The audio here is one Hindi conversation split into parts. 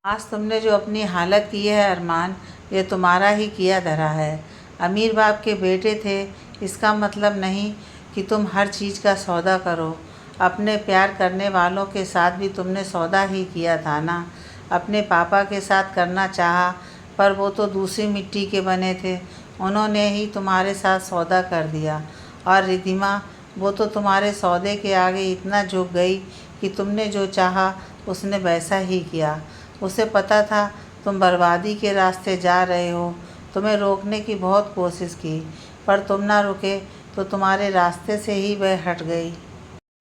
आज तुमने जो अपनी हालत की है अरमान, ये तुम्हारा ही किया धरा है। अमीर बाप के बेटे थे, इसका मतलब नहीं कि तुम हर चीज़ का सौदा करो। अपने प्यार करने वालों के साथ भी तुमने सौदा ही किया था ना। अपने पापा के साथ करना चाहा, पर वो तो दूसरी मिट्टी के बने थे, उन्होंने ही तुम्हारे साथ सौदा कर दिया। और रिद्धिमा, वो तो तुम्हारे सौदे के आगे इतना झुक गई कि तुमने जो चाहा उसने वैसा ही किया। उसे पता था तुम बर्बादी के रास्ते जा रहे हो। तुम्हें रोकने की बहुत कोशिश की, पर तुम ना रुके तो तुम्हारे रास्ते से ही वह हट गई।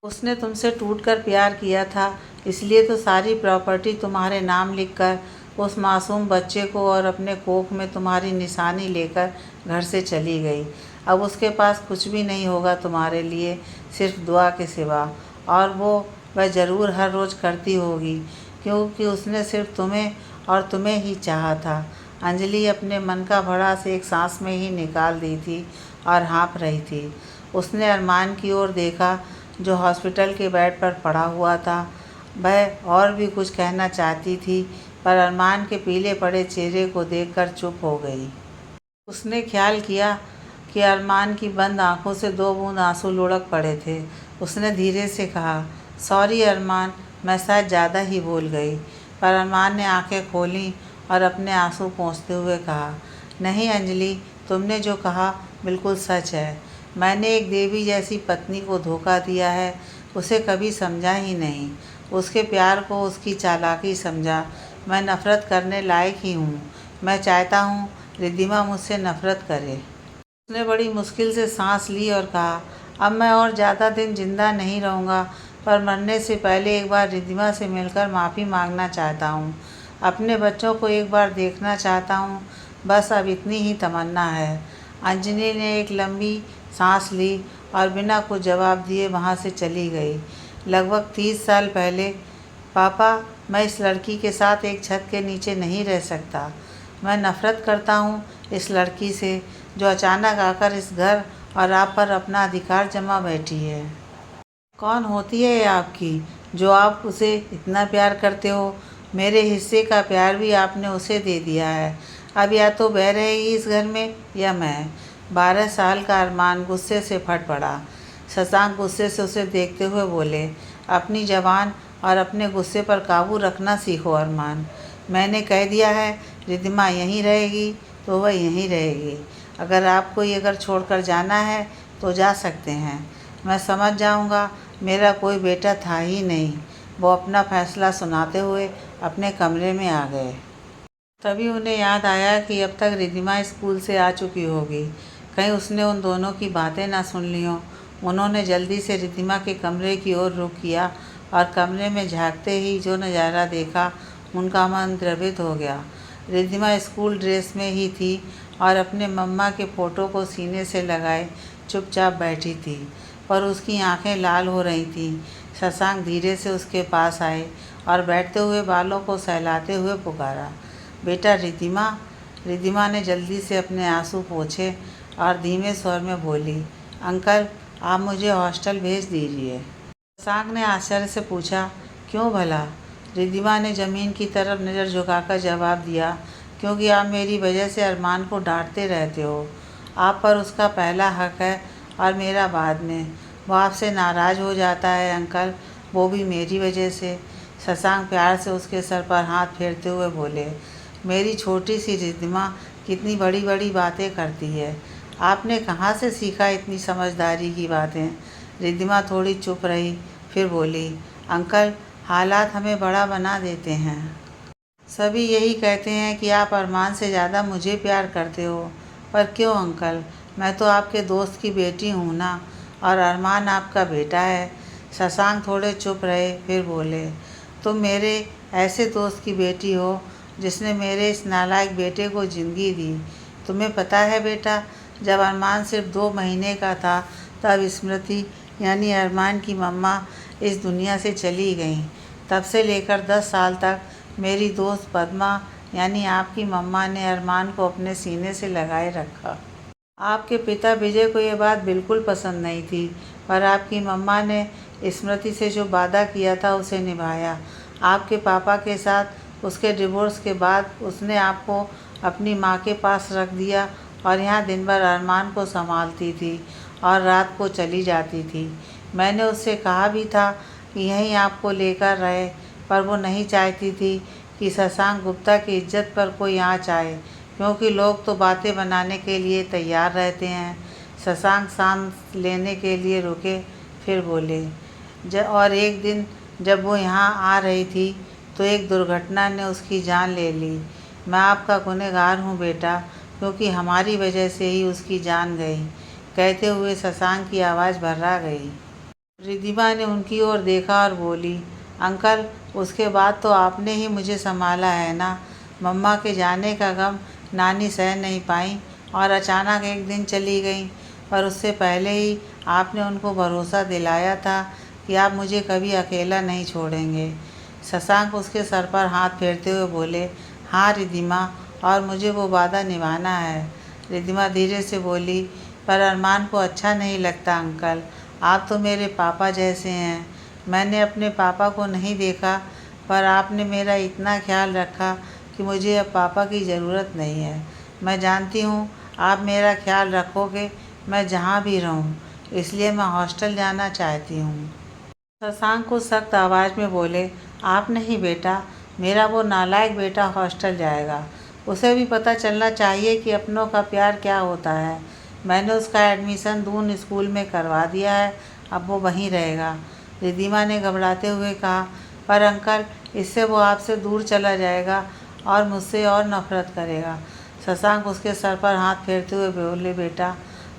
उसने तुमसे टूटकर प्यार किया था, इसलिए तो सारी प्रॉपर्टी तुम्हारे नाम लिखकर उस मासूम बच्चे को और अपने कोख में तुम्हारी निशानी लेकर घर से चली गई। अब उसके पास कुछ भी नहीं होगा तुम्हारे लिए, सिर्फ दुआ के सिवा। और वह ज़रूर हर रोज़ करती होगी, क्योंकि उसने सिर्फ तुम्हें और तुम्हें ही चाहा था। अंजलि अपने मन का भड़ास एक सांस में ही निकाल दी थी और हाँफ रही थी। उसने अरमान की ओर देखा, जो हॉस्पिटल के बेड पर पड़ा हुआ था। वह और भी कुछ कहना चाहती थी, पर अरमान के पीले पड़े चेहरे को देखकर चुप हो गई। उसने ख्याल किया कि अरमान की बंद आंखों से 2 बूंद आंसू लुढ़क पड़े थे। उसने धीरे से कहा, सॉरी अरमान, मैं शायद ज़्यादा ही बोल गई। पर अरमान ने आंखें खोलीं और अपने आंसू पोंछते हुए कहा, नहीं अंजलि, तुमने जो कहा बिल्कुल सच है। मैंने एक देवी जैसी पत्नी को धोखा दिया है, उसे कभी समझा ही नहीं। उसके प्यार को उसकी चालाकी समझा। मैं नफ़रत करने लायक ही हूँ। मैं चाहता हूँ रिद्धिमा मुझसे नफ़रत करे। उसने बड़ी मुश्किल से सांस ली और कहा, अब मैं और ज़्यादा दिन जिंदा नहीं रहूँगा, पर मरने से पहले एक बार रिद्धिमा से मिलकर माफ़ी मांगना चाहता हूँ। अपने बच्चों को एक बार देखना चाहता हूँ, बस अब इतनी ही तमन्ना है। अंजलि ने एक लंबी सांस ली और बिना कुछ जवाब दिए वहाँ से चली गई। लगभग 30 साल पहले। पापा, मैं इस लड़की के साथ एक छत के नीचे नहीं रह सकता। मैं नफ़रत करता हूँ इस लड़की से, जो अचानक आकर इस घर और आप पर अपना अधिकार जमा बैठी है। कौन होती है ये आपकी, जो आप उसे इतना प्यार करते हो? मेरे हिस्से का प्यार भी आपने उसे दे दिया है। अब या तो वह रहेगी इस घर में या मैं। 12 साल का अरमान गुस्से से फट पड़ा। शशांक गुस्से से उसे देखते हुए बोले, अपनी ज़बान और अपने गुस्से पर काबू रखना सीखो अरमान। मैंने कह दिया है रिद्धिमा यहीं रहेगी तो वह यहीं रहेगी। अगर आपको ये घर छोड़कर जाना है तो जा सकते हैं। मैं समझ जाऊंगा, मेरा कोई बेटा था ही नहीं। वो अपना फैसला सुनाते हुए अपने कमरे में आ गए। तभी उन्हें याद आया कि अब तक रिद्धिमा स्कूल से आ चुकी होगी। कहीं उसने उन दोनों की बातें ना सुन ली हों। उन्होंने जल्दी से रिद्धिमा के कमरे की ओर रुख किया और कमरे में झांकते ही जो नज़ारा देखा, उनका मन द्रवित हो गया। रिद्धिमा स्कूल ड्रेस में ही थी और अपने मम्मा के फ़ोटो को सीने से लगाए चुपचाप बैठी थी, पर उसकी आंखें लाल हो रही थीं। शशांक धीरे से उसके पास आए और बैठते हुए बालों को सहलाते हुए पुकारा, बेटा रिद्धिमा। रिद्धिमा ने जल्दी से अपने आंसू पोंछे और धीमे स्वर में बोली, अंकल, आप मुझे हॉस्टल भेज दीजिए। शशांक ने आश्चर्य से पूछा, क्यों भला? रिद्धिमा ने ज़मीन की तरफ नज़र झुकाकर जवाब दिया, क्योंकि आप मेरी वजह से अरमान को डांटते रहते हो। आप पर उसका पहला हक है और मेरा बाद में। वो आपसे नाराज़ हो जाता है अंकल, वो भी मेरी वजह से। शशांक प्यार से उसके सर पर हाथ फेरते हुए बोले, मेरी छोटी सी रिद्धिमा कितनी बड़ी बड़ी बातें करती है। आपने कहाँ से सीखा इतनी समझदारी की बातें? रिद्धिमा थोड़ी चुप रही, फिर बोली, अंकल, हालात हमें बड़ा बना देते हैं। सभी यही कहते हैं कि आप अरमान से ज़्यादा मुझे प्यार करते हो, पर क्यों अंकल? मैं तो आपके दोस्त की बेटी हूँ ना, और अरमान आपका बेटा है। शशांक थोड़े चुप रहे, फिर बोले, तुम मेरे ऐसे दोस्त की बेटी हो जिसने मेरे इस नालायक बेटे को ज़िंदगी दी। तुम्हें पता है बेटा, जब अरमान सिर्फ 2 महीने का था, तब स्मृति यानी अरमान की मम्मा इस दुनिया से चली गईं। तब से लेकर 10 साल तक मेरी दोस्त पद्मा यानी आपकी मम्मा ने अरमान को अपने सीने से लगाए रखा। आपके पिता विजय को ये बात बिल्कुल पसंद नहीं थी, पर आपकी मम्मा ने स्मृति से जो वादा किया था उसे निभाया। आपके पापा के साथ उसके डिवोर्स के बाद उसने आपको अपनी माँ के पास रख दिया और यहाँ दिन भर अरमान को संभालती थी और रात को चली जाती थी। मैंने उससे कहा भी था कि यहीं आपको लेकर रहे, पर वो नहीं चाहती थी कि शशांक गुप्ता की इज्जत पर कोई आँच आए, क्योंकि लोग तो बातें बनाने के लिए तैयार रहते हैं। शशांक सांस लेने के लिए रुके, फिर बोले, और एक दिन जब वो यहाँ आ रही थी तो एक दुर्घटना ने उसकी जान ले ली। मैं आपका गुनहगार हूँ बेटा, क्योंकि हमारी वजह से ही उसकी जान गई। कहते हुए शशांक की आवाज़ भर्रा गई। रिद्धिमा ने उनकी ओर देखा और बोली, अंकल, उसके बाद तो आपने ही मुझे संभाला है ना। मम्मा के जाने का गम नानी सह नहीं पाई और अचानक एक दिन चली गई, पर उससे पहले ही आपने उनको भरोसा दिलाया था कि आप मुझे कभी अकेला नहीं छोड़ेंगे। शशांक उसके सर पर हाथ फेरते हुए बोले, हाँ रिद्धिमा, और मुझे वो वादा निभाना है। रिद्धिमा धीरे से बोली, पर अरमान को अच्छा नहीं लगता अंकल, आप तो मेरे पापा जैसे हैं। मैंने अपने पापा को नहीं देखा, पर आपने मेरा इतना ख्याल रखा कि मुझे अब पापा की ज़रूरत नहीं है। मैं जानती हूँ आप मेरा ख्याल रखोगे, मैं जहाँ भी रहूँ, इसलिए मैं हॉस्टल जाना चाहती हूँ। शशांक को सख्त आवाज़ में बोले, आप नहीं बेटा, मेरा वो नालायक बेटा हॉस्टल जाएगा। उसे भी पता चलना चाहिए कि अपनों का प्यार क्या होता है। मैंने उसका एडमिशन दून स्कूल में करवा दिया है, अब वो वहीं रहेगा। रिद्धिमा ने घबराते हुए कहा, पर अंकल, इससे वो आपसे दूर चला जाएगा और मुझसे और नफरत करेगा। शशांक उसके सर पर हाथ फेरते हुए बोले, बेटा,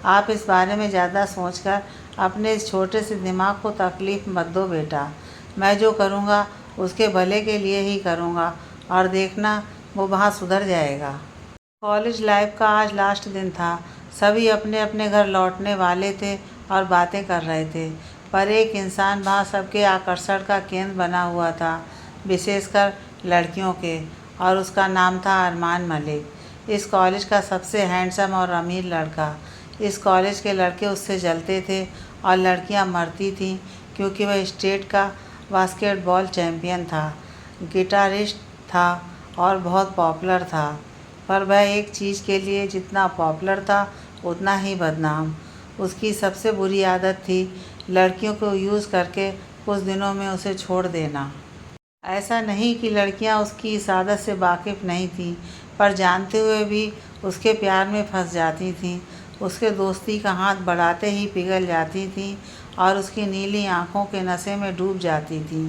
आप इस बारे में ज़्यादा सोचकर अपने इस छोटे से दिमाग को तकलीफ़ मत दो बेटा। मैं जो करूँगा उसके भले के लिए ही करूँगा, और देखना वो वहाँ सुधर जाएगा। कॉलेज लाइफ का आज लास्ट दिन था। सभी अपने अपने घर लौटने वाले थे और बातें कर रहे थे, पर एक इंसान वहाँ सबके आकर्षण का केंद्र बना हुआ था, विशेषकर लड़कियों के, और उसका नाम था अरमान मलिक। इस कॉलेज का सबसे हैंडसम और अमीर लड़का। इस कॉलेज के लड़के उससे जलते थे और लड़कियां मरती थीं, क्योंकि वह स्टेट का बास्केटबॉल चैम्पियन था, गिटारिस्ट था और बहुत पॉपुलर था। पर वह एक चीज़ के लिए जितना पॉपुलर था उतना ही बदनाम। उसकी सबसे बुरी आदत थी लड़कियों को यूज़ करके कुछ दिनों में उसे छोड़ देना। ऐसा नहीं कि लड़कियां उसकी इस आदत से वाकिफ़ नहीं थीं, पर जानते हुए भी उसके प्यार में फंस जाती थीं। उसके दोस्ती का हाथ बढ़ाते ही पिघल जाती थीं और उसकी नीली आँखों के नशे में डूब जाती थीं।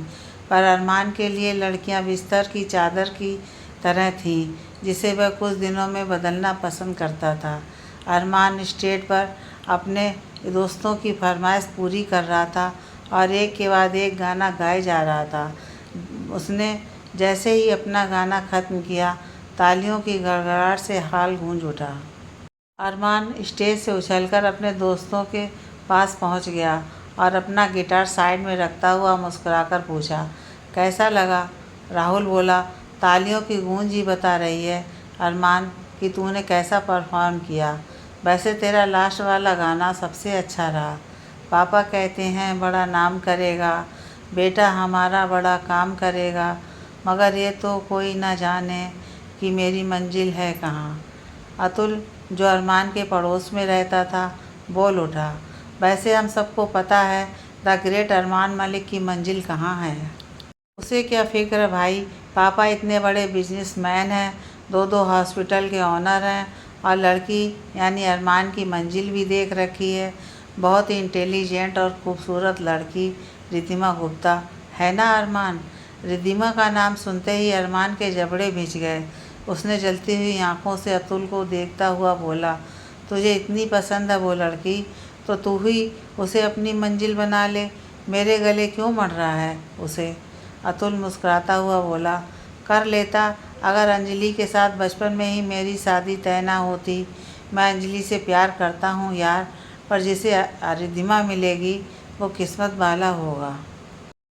पर अरमान के लिए लड़कियां बिस्तर की चादर की तरह थीं, जिसे वह कुछ दिनों में बदलना पसंद करता था। अरमान स्टेज पर अपने दोस्तों की फरमाइश पूरी कर रहा था और एक के बाद एक गाना गाए जा रहा था। उसने जैसे ही अपना गाना ख़त्म किया, तालियों की गड़गड़ाहट से हाल गूंज उठा। अरमान स्टेज से उछलकर अपने दोस्तों के पास पहुंच गया और अपना गिटार साइड में रखता हुआ मुस्कुराकर पूछा, कैसा लगा? राहुल बोला, तालियों की गूंज ही बता रही है अरमान कि तूने कैसा परफॉर्म किया। वैसे तेरा लास्ट वाला गाना सबसे अच्छा रहा। पापा कहते हैं बड़ा नाम करेगा, बेटा हमारा बड़ा काम करेगा, मगर ये तो कोई ना जाने कि मेरी मंजिल है कहाँ। अतुल, जो अरमान के पड़ोस में रहता था, बोल उठा, वैसे हम सबको पता है द ग्रेट अरमान मलिक की मंजिल कहाँ है। उसे क्या फ़िक्र भाई, पापा इतने बड़े बिजनेसमैन हैं, दो दो हॉस्पिटल के ऑनर हैं, और लड़की यानी अरमान की मंजिल भी देख रखी है। बहुत ही इंटेलिजेंट और खूबसूरत लड़की, रिद्धिमा गुप्ता, है ना अरमान? रिद्धिमा का नाम सुनते ही अरमान के जबड़े भिज गए। उसने जलती हुई आंखों से अतुल को देखता हुआ बोला, तुझे इतनी पसंद है वो लड़की, तो तू ही उसे अपनी मंजिल बना ले। मेरे गले क्यों मढ़ रहा है उसे? अतुल मुस्कुराता हुआ बोला, कर लेता अगर अंजलि के साथ बचपन में ही मेरी शादी तय ना होती। मैं अंजलि से प्यार करता हूँ यार, पर जिसे रिद्धिमा मिलेगी वो किस्मत वाला होगा।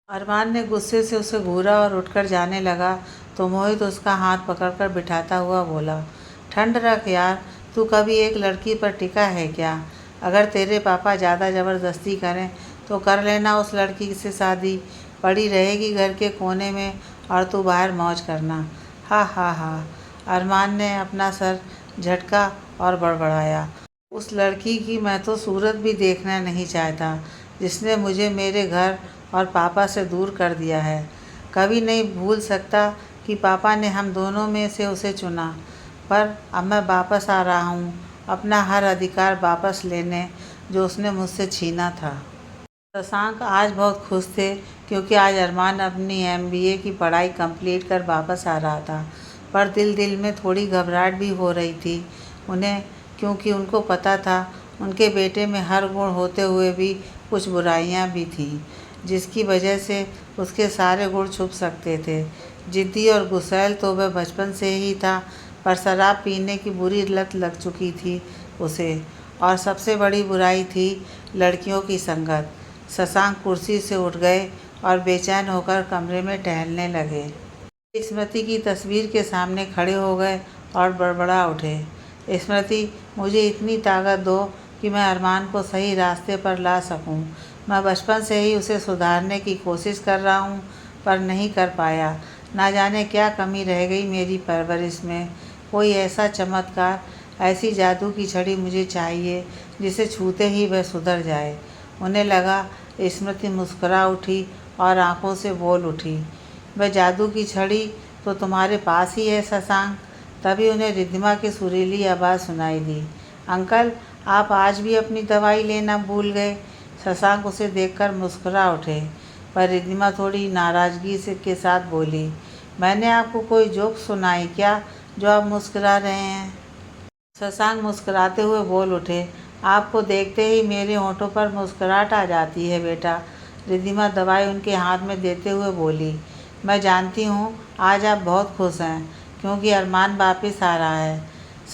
अरमान ने गुस्से से उसे घूरा और उठकर जाने लगा तो मोहित उसका हाथ पकड़कर बिठाता हुआ बोला, ठंड रख यार, तू कभी एक लड़की पर टिका है क्या? अगर तेरे पापा ज़्यादा ज़बरदस्ती करें तो कर लेना उस लड़की से शादी, पड़ी रहेगी घर के कोने में और तू बाहर मौज करना। हा हा हा। अरमान ने अपना सर झटका और बड़बड़ाया। उस लड़की की मैं तो सूरत भी देखना नहीं चाहता जिसने मुझे मेरे घर और पापा से दूर कर दिया है। कभी नहीं भूल सकता कि पापा ने हम दोनों में से उसे चुना। पर अब मैं वापस आ रहा हूँ अपना हर अधिकार वापस लेने जो उसने मुझसे छीना था। शशांक आज बहुत खुश थे क्योंकि आज अरमान अपनी MBA की पढ़ाई कंप्लीट कर वापस आ रहा था। पर दिल में थोड़ी घबराहट भी हो रही थी उन्हें, क्योंकि उनको पता था उनके बेटे में हर गुण होते हुए भी कुछ बुराइयां भी थीं जिसकी वजह से उसके सारे गुण छुप सकते थे। जिद्दी और गुस्सैल तो वह बचपन से ही था, पर शराब पीने की बुरी लत लग चुकी थी उसे, और सबसे बड़ी बुराई थी लड़कियों की संगत। शशांक कुर्सी से उठ गए और बेचैन होकर कमरे में टहलने लगे। स्मृति की तस्वीर के सामने खड़े हो गए और बड़बड़ा उठे। स्मृति, मुझे इतनी ताकत दो कि मैं अरमान को सही रास्ते पर ला सकूं। मैं बचपन से ही उसे सुधारने की कोशिश कर रहा हूं, पर नहीं कर पाया। ना जाने क्या कमी रह गई मेरी परवरिश में। कोई ऐसा चमत्कार, ऐसी जादू की छड़ी मुझे चाहिए जिसे छूते ही वह सुधर जाए। उन्हें लगा स्मृति मुस्कुरा उठी और आंखों से बोल उठी, वह जादू की छड़ी तो तुम्हारे पास ही है शशांक। तभी उन्हें रिद्धिमा की सुरीली आवाज़ सुनाई दी। अंकल, आप आज भी अपनी दवाई लेना भूल गए। शशांक उसे देखकर मुस्कुरा उठे, पर रिद्धिमा थोड़ी नाराज़गी से के साथ बोली, मैंने आपको कोई जोक सुनाई क्या जो आप मुस्कुरा रहे हैं? शशांक मुस्कुराते हुए बोल उठे, आपको देखते ही मेरे होठों पर मुस्कुराहट आ जाती है बेटा। रिद्धिमा दवाई उनके हाथ में देते हुए बोली, मैं जानती हूँ आज आप बहुत खुश हैं क्योंकि अरमान वापस आ रहा है।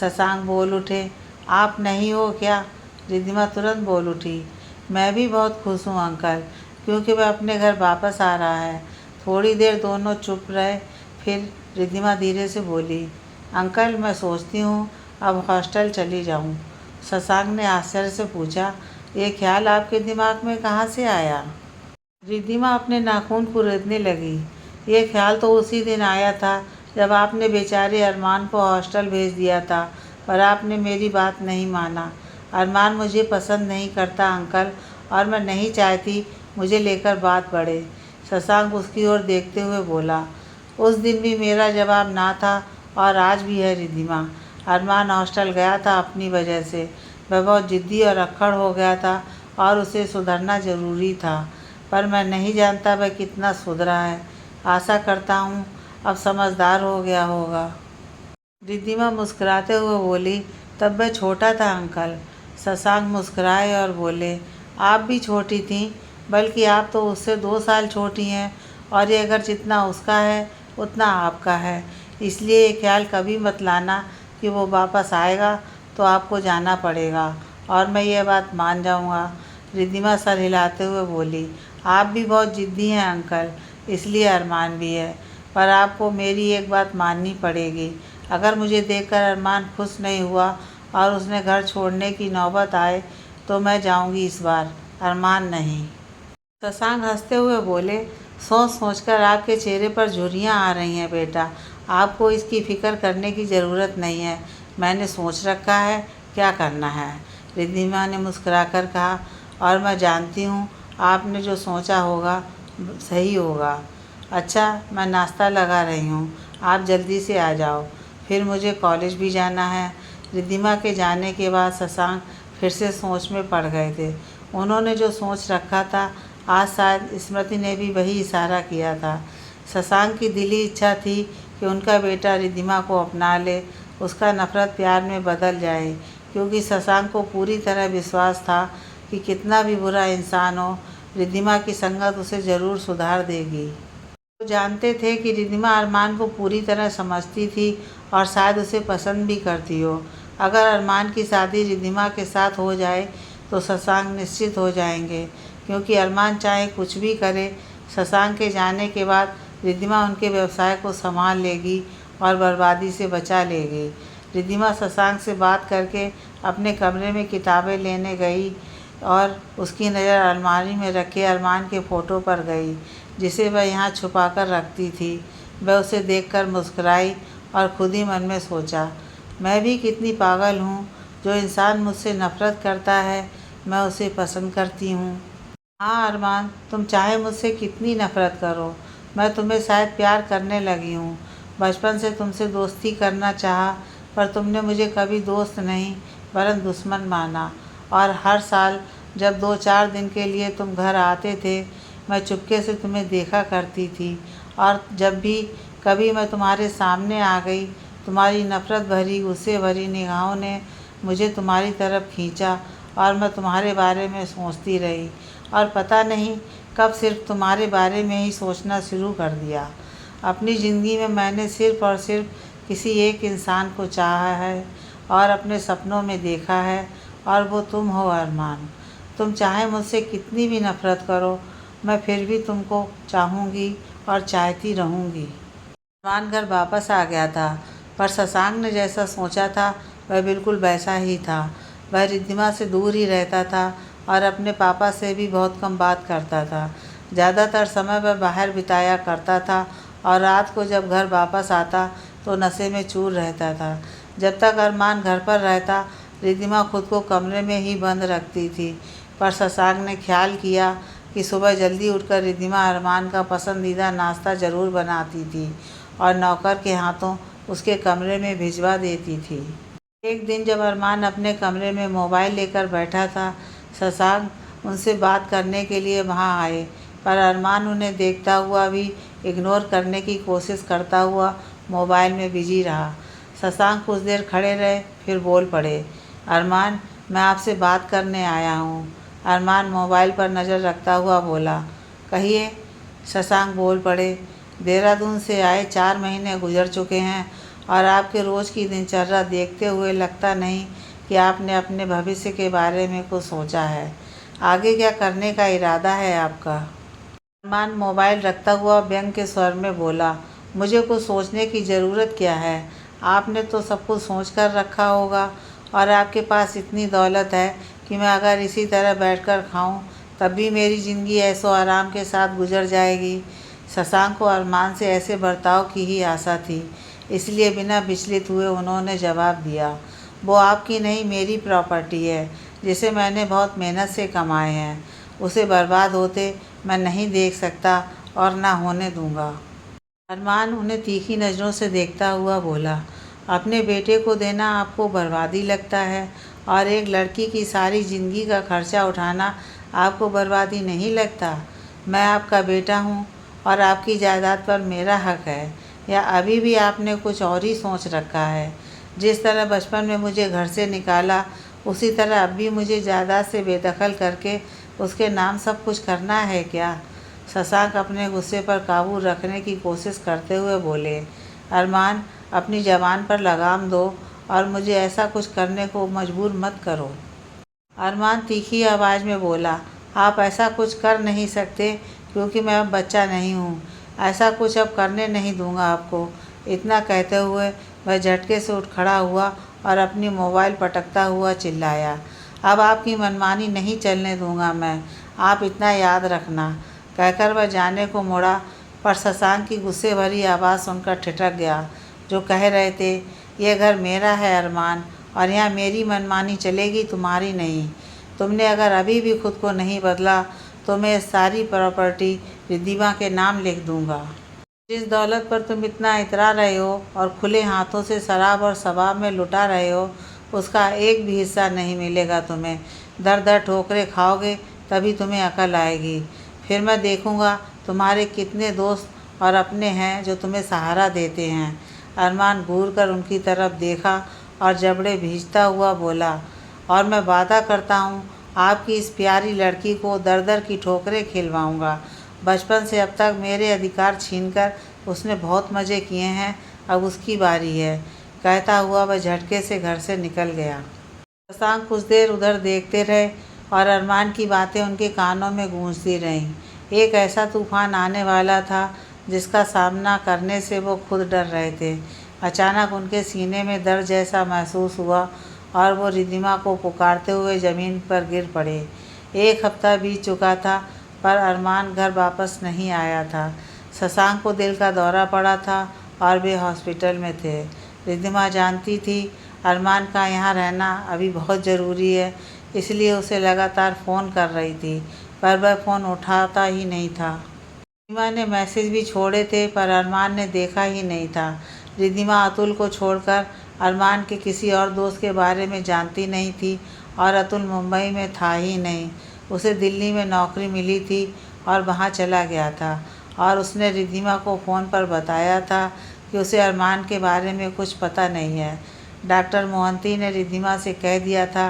शशांक बोल उठे, आप नहीं हो क्या? रिद्धिमा तुरंत बोल उठी, मैं भी बहुत खुश हूँ अंकल, क्योंकि वह अपने घर वापस आ रहा है। थोड़ी देर दोनों चुप रहे, फिर रिद्धिमा धीरे से बोली, अंकल, मैं सोचती हूँ अब हॉस्टल चली जाऊँ। शशांक ने आश्चर्य से पूछा, ये ख्याल आपके दिमाग में कहाँ से आया? रिद्धिमा अपने नाखून कुरेदने लगी। ये ख्याल तो उसी दिन आया था जब आपने बेचारे अरमान को हॉस्टल भेज दिया था, पर आपने मेरी बात नहीं माना। अरमान मुझे पसंद नहीं करता अंकल, और मैं नहीं चाहती मुझे लेकर बात बढ़े। शशांक उसकी ओर देखते हुए बोला, उस दिन भी मेरा जवाब ना था और आज भी है रिद्धिमा। अरमान हॉस्टल गया था अपनी वजह से। वह बहुत ज़िद्दी और अक्खड़ हो गया था और उसे सुधरना ज़रूरी था, पर मैं नहीं जानता वह कितना सुधरा है। आशा करता हूँ अब समझदार हो गया होगा। रिद्धिमा मुस्कुराते हुए बोली, तब वह छोटा था अंकल। शशांक मुस्कुराए और बोले, आप भी छोटी थीं, बल्कि आप तो उससे 2 साल छोटी हैं, और ये घर जितना उसका है उतना आपका है। इसलिए ये ख्याल कभी मत लाना कि वो वापस आएगा तो आपको जाना पड़ेगा, और मैं ये बात मान जाऊँगा। रिद्धिमा सर हिलाते हुए बोली, आप भी बहुत ज़िद्दी हैं अंकल, इसलिए अरमान भी है। पर आपको मेरी एक बात माननी पड़ेगी, अगर मुझे देखकर अरमान खुश नहीं हुआ और उसने घर छोड़ने की नौबत आए तो मैं जाऊंगी इस बार, अरमान नहीं। शशांक हंसते हुए बोले, सोच सोचकर आपके चेहरे पर झुर्रियाँ आ रही हैं बेटा। आपको इसकी फ़िक्र करने की ज़रूरत नहीं है, मैंने सोच रखा है क्या करना है। रिद्धिमा ने मुस्कुराकर कहा, और मैं जानती हूँ आपने जो सोचा होगा सही होगा। अच्छा, मैं नाश्ता लगा रही हूँ, आप जल्दी से आ जाओ, फिर मुझे कॉलेज भी जाना है। रिद्धिमा के जाने के बाद शशांक फिर से सोच में पड़ गए थे। उन्होंने जो सोच रखा था, आज शायद स्मृति ने भी वही इशारा किया था। शशांक की दिली इच्छा थी कि उनका बेटा रिद्धिमा को अपना ले, उसका नफ़रत प्यार में बदल जाए, क्योंकि शशांक को पूरी तरह विश्वास था कि कितना भी बुरा इंसान हो, रिद्धिमा की संगत उसे ज़रूर सुधार देगी। वो जानते थे कि रिद्धिमा अरमान को पूरी तरह समझती थी और शायद उसे पसंद भी करती हो। अगर अरमान की शादी रिद्धिमा के साथ हो जाए तो शशांक निश्चित हो जाएंगे, क्योंकि अरमान चाहे कुछ भी करे, शशांक के जाने के बाद रिद्धिमा उनके व्यवसाय को संभाल लेगी और बर्बादी से बचा लेगी। रिद्धिमा शशांक से बात करके अपने कमरे में किताबें लेने गई और उसकी नज़र अलमारी में रखे अरमान के फ़ोटो पर गई, जिसे वह यहाँ छुपा कर रखती थी। वह उसे देखकर मुस्कुराई और खुद ही मन में सोचा, मैं भी कितनी पागल हूँ। जो इंसान मुझसे नफ़रत करता है मैं उसे पसंद करती हूँ। हाँ अरमान, तुम चाहे मुझसे कितनी नफ़रत करो, मैं तुम्हें शायद प्यार करने लगी हूँ। बचपन से तुमसे दोस्ती करना चाहा, पर तुमने मुझे कभी दोस्त नहीं वरन दुश्मन माना। और हर साल जब 2-4 दिन के लिए तुम घर आते थे, मैं चुपके से तुम्हें देखा करती थी। और जब भी कभी मैं तुम्हारे सामने आ गई, तुम्हारी नफ़रत भरी, गुस्से भरी निगाहों ने मुझे तुम्हारी तरफ खींचा और मैं तुम्हारे बारे में सोचती रही। और पता नहीं कब सिर्फ तुम्हारे बारे में ही सोचना शुरू कर दिया। अपनी ज़िंदगी में मैंने सिर्फ़ और सिर्फ किसी एक इंसान को चाहा है और अपने सपनों में देखा है, और वो तुम हो अरमान। तुम चाहे मुझसे कितनी भी नफ़रत करो, मैं फिर भी तुमको चाहूँगी और चाहती रहूँगी। अरमान घर वापस आ गया था, पर शशांक ने जैसा सोचा था वह बिल्कुल वैसा ही था। वह रिद्धिमा से दूर ही रहता था और अपने पापा से भी बहुत कम बात करता था। ज़्यादातर समय वह बाहर बिताया करता था और रात को जब घर वापस आता तो नशे में चूर रहता था। जब तक अरमान घर पर रहता, रिद्धिमा खुद को कमरे में ही बंद रखती थी। पर शशांक ने ख्याल किया कि सुबह जल्दी उठकर रिद्धिमा अरमान का पसंदीदा नाश्ता ज़रूर बनाती थी और नौकर के हाथों उसके कमरे में भिजवा देती थी। एक दिन जब अरमान अपने कमरे में मोबाइल लेकर बैठा था, शशांक उनसे बात करने के लिए वहां आए, पर अरमान उन्हें देखता हुआ भी इग्नोर करने की कोशिश करता हुआ मोबाइल में बिजी रहा। शशांक कुछ देर खड़े रहे, फिर बोल पड़े, अरमान, मैं आपसे बात करने आया हूँ। अरमान मोबाइल पर नज़र रखता हुआ बोला, कहिए। शशांक बोल पड़े, देहरादून से आए 4 महीने गुजर चुके हैं और आपके रोज़ की दिनचर्या देखते हुए लगता नहीं कि आपने अपने भविष्य के बारे में कुछ सोचा है। आगे क्या करने का इरादा है आपका? अरमान मोबाइल रखता हुआ व्यंग के स्वर में बोला, मुझे कुछ सोचने की ज़रूरत क्या है? आपने तो सब कुछ सोच कर रखा होगा और आपके पास इतनी दौलत है कि मैं अगर इसी तरह बैठकर खाऊं तब भी मेरी ज़िंदगी ऐशो आराम के साथ गुजर जाएगी। शशांक को अरमान से ऐसे बर्ताव की ही आशा थी, इसलिए बिना विचलित हुए उन्होंने जवाब दिया, वो आपकी नहीं मेरी प्रॉपर्टी है, जिसे मैंने बहुत मेहनत से कमाए हैं। उसे बर्बाद होते मैं नहीं देख सकता और ना होने दूंगा। अरमान उन्हें तीखी नज़रों से देखता हुआ बोला, अपने बेटे को देना आपको बर्बादी लगता है और एक लड़की की सारी ज़िंदगी का खर्चा उठाना आपको बर्बादी नहीं लगता? मैं आपका बेटा हूँ और आपकी जायदाद पर मेरा हक है, या अभी भी आपने कुछ और ही सोच रखा है? जिस तरह बचपन में मुझे घर से निकाला, उसी तरह अब भी मुझे जायदाद से बेदखल करके उसके नाम सब कुछ करना है क्या? शशांक अपने गुस्से पर काबू रखने की कोशिश करते हुए बोले, अरमान, अपनी ज़बान पर लगाम दो और मुझे ऐसा कुछ करने को मजबूर मत करो। अरमान तीखी आवाज़ में बोला, आप ऐसा कुछ कर नहीं सकते क्योंकि मैं अब बच्चा नहीं हूँ। ऐसा कुछ अब करने नहीं दूंगा आपको। इतना कहते हुए वह झटके से उठ खड़ा हुआ और अपनी मोबाइल पटकता हुआ चिल्लाया, अब आपकी मनमानी नहीं चलने दूंगा मैं, आप इतना याद रखना। कहकर वह जाने को मुड़ा, पर शशांक की गुस्से भरी आवाज़ सुनकर ठिठक गया, जो कह रहे थे, यह घर मेरा है अरमान, और यहाँ मेरी मनमानी चलेगी, तुम्हारी नहीं। तुमने अगर अभी भी खुद को नहीं बदला तो मैं सारी प्रॉपर्टी रिद्धिमा के नाम लिख दूंगा। जिस दौलत पर तुम इतना इतरा रहे हो और खुले हाथों से शराब और शबाब में लुटा रहे हो, उसका एक भी हिस्सा नहीं मिलेगा तुम्हें। दर दर ठोकरें खाओगे तभी तुम्हें अकल आएगी। फिर मैं देखूंगा तुम्हारे कितने दोस्त और अपने हैं जो तुम्हें सहारा देते हैं। अरमान घूर कर उनकी तरफ देखा और जबड़े भींचता हुआ बोला, और मैं वादा करता हूँ आपकी इस प्यारी लड़की को दर दर की ठोकरें खिलवाऊँगा। बचपन से अब तक मेरे अधिकार छीनकर उसने बहुत मज़े किए हैं, अब उसकी बारी है। कहता हुआ वह झटके से घर से निकल गया। शशांक कुछ देर उधर देखते रहे और अरमान की बातें उनके कानों में गूंजती रहीं। एक ऐसा तूफान आने वाला था जिसका सामना करने से वो खुद डर रहे थे। अचानक उनके सीने में दर्द जैसा महसूस हुआ और वो रिद्धिमा को पुकारते हुए ज़मीन पर गिर पड़े। 1 हफ्ता बीत चुका था पर अरमान घर वापस नहीं आया था। शशांक को दिल का दौरा पड़ा था और वे हॉस्पिटल में थे। रिद्धिमा जानती थी अरमान का यहाँ रहना अभी बहुत ज़रूरी है, इसलिए उसे लगातार फ़ोन कर रही थी, पर वह फ़ोन उठाता ही नहीं था। रिद्धिमा ने मैसेज भी छोड़े थे, पर अरमान ने देखा ही नहीं था। रिद्धिमा अतुल को छोड़कर अरमान के किसी और दोस्त के बारे में जानती नहीं थी, और अतुल मुंबई में था ही नहीं। उसे दिल्ली में नौकरी मिली थी और वहाँ चला गया था, और उसने रिद्धिमा को फ़ोन पर बताया था कि उसे अरमान के बारे में कुछ पता नहीं है। डॉक्टर मोहंती ने रिद्धिमा से कह दिया था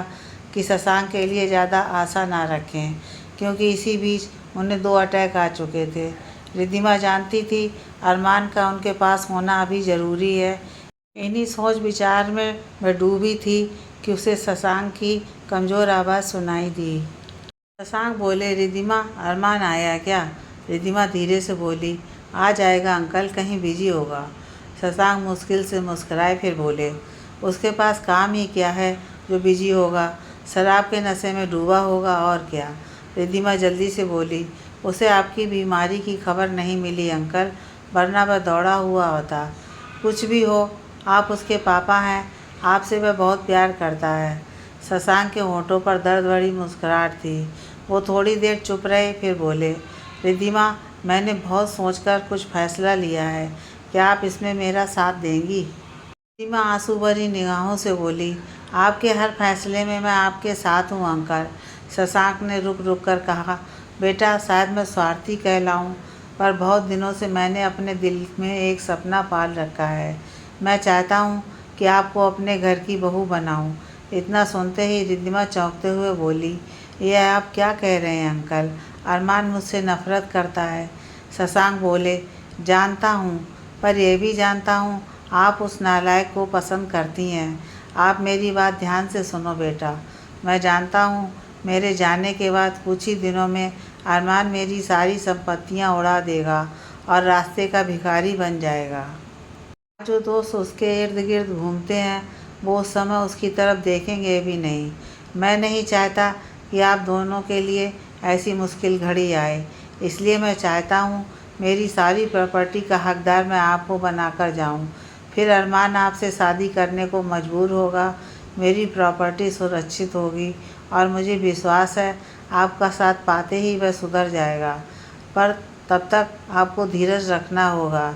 कि शशांक के लिए ज़्यादा आशा ना रखें, क्योंकि इसी बीच उन्हें 2 अटैक आ चुके थे। रिद्धिमा जानती थी अरमान का उनके पास होना अभी ज़रूरी है। इन्हीं सोच विचार में वह डूबी थी कि उसे शशांक की कमज़ोर आवाज़ सुनाई दी। शशांक बोले, रिद्धिमा, अरमान आया क्या? रिद्धिमा धीरे से बोली, आ जाएगा अंकल, कहीं बिजी होगा। शशांक मुश्किल से मुस्कुराए, फिर बोले, उसके पास काम ही क्या है जो बिजी होगा? शराब के नशे में डूबा होगा और क्या। रिद्धिमा जल्दी से बोली, उसे आपकी बीमारी की खबर नहीं मिली अंकल, वरना वह दौड़ा हुआ होता। कुछ भी हो, आप उसके पापा हैं, आपसे वह बहुत प्यार करता है। शशांक के होठों पर दर्द भरी मुस्कुराहट थी। वो थोड़ी देर चुप रहे, फिर बोले, रिद्धिमा, मैंने बहुत सोचकर कुछ फैसला लिया है, क्या आप इसमें मेरा साथ देंगी? रिद्धिमा आंसू भरी निगाहों से बोली, आपके हर फैसले में मैं आपके साथ हूँ अंकल। शशांक ने रुक रुक कर कहा, बेटा, शायद मैं स्वार्थी कहलाऊँ, पर बहुत दिनों से मैंने अपने दिल में एक सपना पाल रखा है। मैं चाहता हूँ कि आपको अपने घर की बहू बनाऊँ। इतना सुनते ही रिद्धिमा चौंकते हुए बोली, ये आप क्या कह रहे हैं अंकल? अरमान मुझसे नफ़रत करता है। शशांक बोले, जानता हूँ, पर यह भी जानता हूँ आप उस नालायक को पसंद करती हैं। आप मेरी बात ध्यान से सुनो बेटा। मैं जानता हूँ मेरे जाने के बाद कुछ ही दिनों में अरमान मेरी सारी संपत्तियाँ उड़ा देगा और रास्ते का भिखारी बन जाएगा। जो दोस्त उसके इर्द गिर्द घूमते हैं वो उस समय उसकी तरफ देखेंगे भी नहीं। मैं नहीं चाहता कि आप दोनों के लिए ऐसी मुश्किल घड़ी आए, इसलिए मैं चाहता हूँ मेरी सारी प्रॉपर्टी का हकदार मैं आपको बनाकर जाऊँ। फिर अरमान आपसे शादी करने को मजबूर होगा, मेरी प्रॉपर्टी सुरक्षित होगी, और मुझे विश्वास है आपका साथ पाते ही वह सुधर जाएगा। पर तब तक आपको धीरज रखना होगा।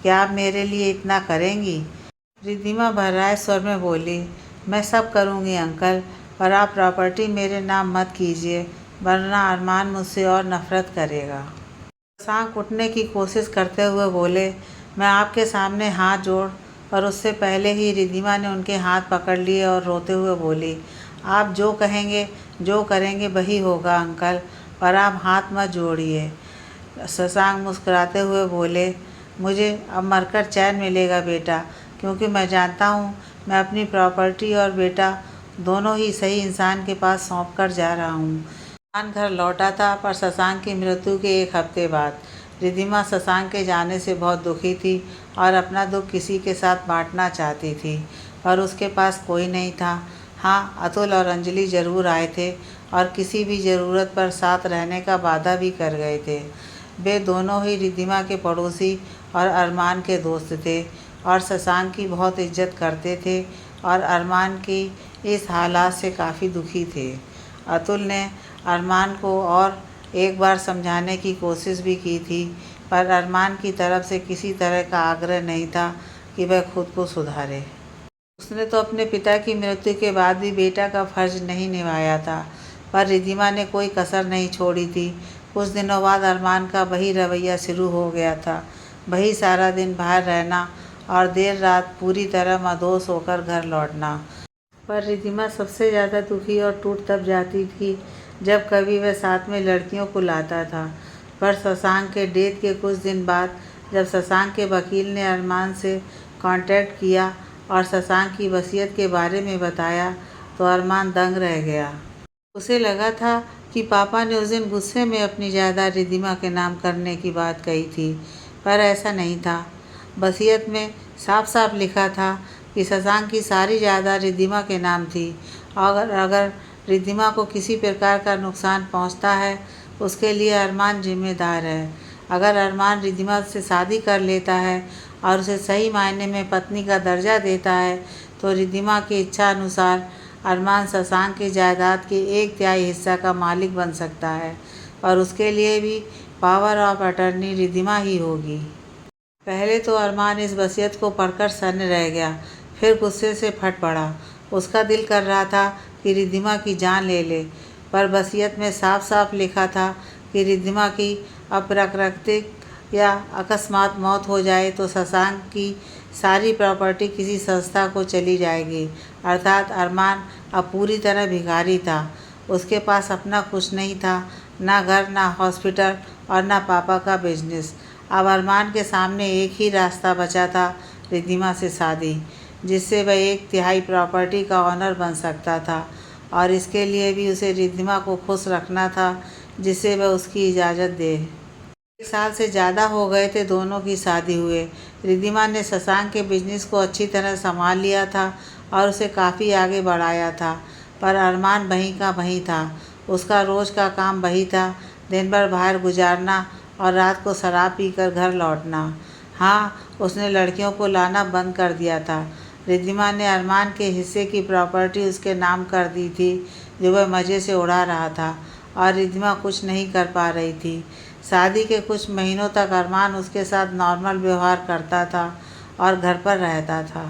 क्या आप मेरे लिए इतना करेंगी? रिद्धिमा भर्राए स्वर में बोली, मैं सब करूँगी अंकल, पर आप प्रॉपर्टी मेरे नाम मत कीजिए, वरना अरमान मुझसे और नफ़रत करेगा। शशांक उठने की कोशिश करते हुए बोले, मैं आपके सामने हाथ जोड़, पर उससे पहले ही रिद्धिमा ने उनके हाथ पकड़ लिए और रोते हुए बोली, आप जो कहेंगे, जो करेंगे वही होगा अंकल, पर आप हाथ मत जोड़िए। शशांक मुस्कुराते हुए बोले, मुझे अब मरकर चैन मिलेगा बेटा, क्योंकि मैं जानता हूँ मैं अपनी प्रॉपर्टी और बेटा दोनों ही सही इंसान के पास सौंप कर जा रहा हूँ। अरमान घर लौटा था, पर शशांक की मृत्यु के 1 हफ्ते बाद। रिद्धिमा शशांक के जाने से बहुत दुखी थी और अपना दुख किसी के साथ बांटना चाहती थी, पर उसके पास कोई नहीं था। हाँ, अतुल और अंजलि ज़रूर आए थे और किसी भी ज़रूरत पर साथ रहने का वादा भी कर गए थे। वे दोनों ही रिद्धिमा के पड़ोसी और अरमान के दोस्त थे, और शशांक की बहुत इज्जत करते थे, और अरमान की इस हालात से काफ़ी दुखी थे। अतुल ने अरमान को और एक बार समझाने की कोशिश भी की थी, पर अरमान की तरफ से किसी तरह का आग्रह नहीं था कि वह खुद को सुधारे। उसने तो अपने पिता की मृत्यु के बाद भी बेटा का फर्ज नहीं निभाया था, पर रिद्धिमा ने कोई कसर नहीं छोड़ी थी। कुछ दिनों बाद अरमान का वही रवैया शुरू हो गया था, वही सारा दिन बाहर रहना और देर रात पूरी तरह मदहोश होकर घर लौटना। पर रिद्धिमा सबसे ज़्यादा दुखी और टूट तब जाती थी जब कभी वह साथ में लड़कियों को लाता था। पर शशांक के डेथ के कुछ दिन बाद जब शशांक के वकील ने अरमान से कांटेक्ट किया और शशांक की वसीयत के बारे में बताया, तो अरमान दंग रह गया। उसे लगा था कि पापा ने उस दिन गुस्से में अपनी जायदाद रिद्धिमा के नाम करने की बात कही थी, पर ऐसा नहीं था। वसीयत में साफ साफ लिखा था कि शशांक की सारी जायदाद रिद्धिमा के नाम थी, और अगर रिद्धिमा को किसी प्रकार का नुकसान पहुंचता है उसके लिए अरमान जिम्मेदार है। अगर अरमान रिद्धिमा से शादी कर लेता है और उसे सही मायने में पत्नी का दर्जा देता है तो रिद्धिमा की इच्छा अनुसार अरमान शशांक की जायदाद के 1/3 हिस्सा का मालिक बन सकता है और उसके लिए भी पावर ऑफ अटर्नी रिद्धिमा ही होगी। पहले तो अरमान इस वसीयत को पढ़कर सन्न रह गया, फिर गुस्से से फट पड़ा। उसका दिल कर रहा था कि रिद्धिमा की जान ले ले, पर वसीयत में साफ साफ लिखा था कि रिद्धिमा की अप्राकृतिक या अकस्मात मौत हो जाए तो शशांक की सारी प्रॉपर्टी किसी संस्था को चली जाएगी। अर्थात अरमान अब पूरी तरह भिखारी था। उसके पास अपना कुछ नहीं था, ना घर, ना हॉस्पिटल और ना पापा का बिजनेस। अब अरमान के सामने एक ही रास्ता बचा था, रिद्धिमा से शादी, जिससे वह 1/3 प्रॉपर्टी का ऑनर बन सकता था। और इसके लिए भी उसे रिद्धिमा को खुश रखना था, जिससे वह उसकी इजाज़त दे। 1 साल से ज़्यादा हो गए थे दोनों की शादी हुए। रिद्धिमा ने शशांक के बिजनेस को अच्छी तरह संभाल लिया था और उसे काफ़ी आगे बढ़ाया था, पर अरमान वहीं का वहीं था। उसका रोज़ का काम वही था, दिन भर बाहर गुजारना और रात को शराब पीकर घर लौटना। हाँ, उसने लड़कियों को लाना बंद कर दिया था। रिद्धिमा ने अरमान के हिस्से की प्रॉपर्टी उसके नाम कर दी थी, जो वह मज़े से उड़ा रहा था, और रिद्धिमा कुछ नहीं कर पा रही थी। शादी के कुछ महीनों तक अरमान उसके साथ नॉर्मल व्यवहार करता था और घर पर रहता था।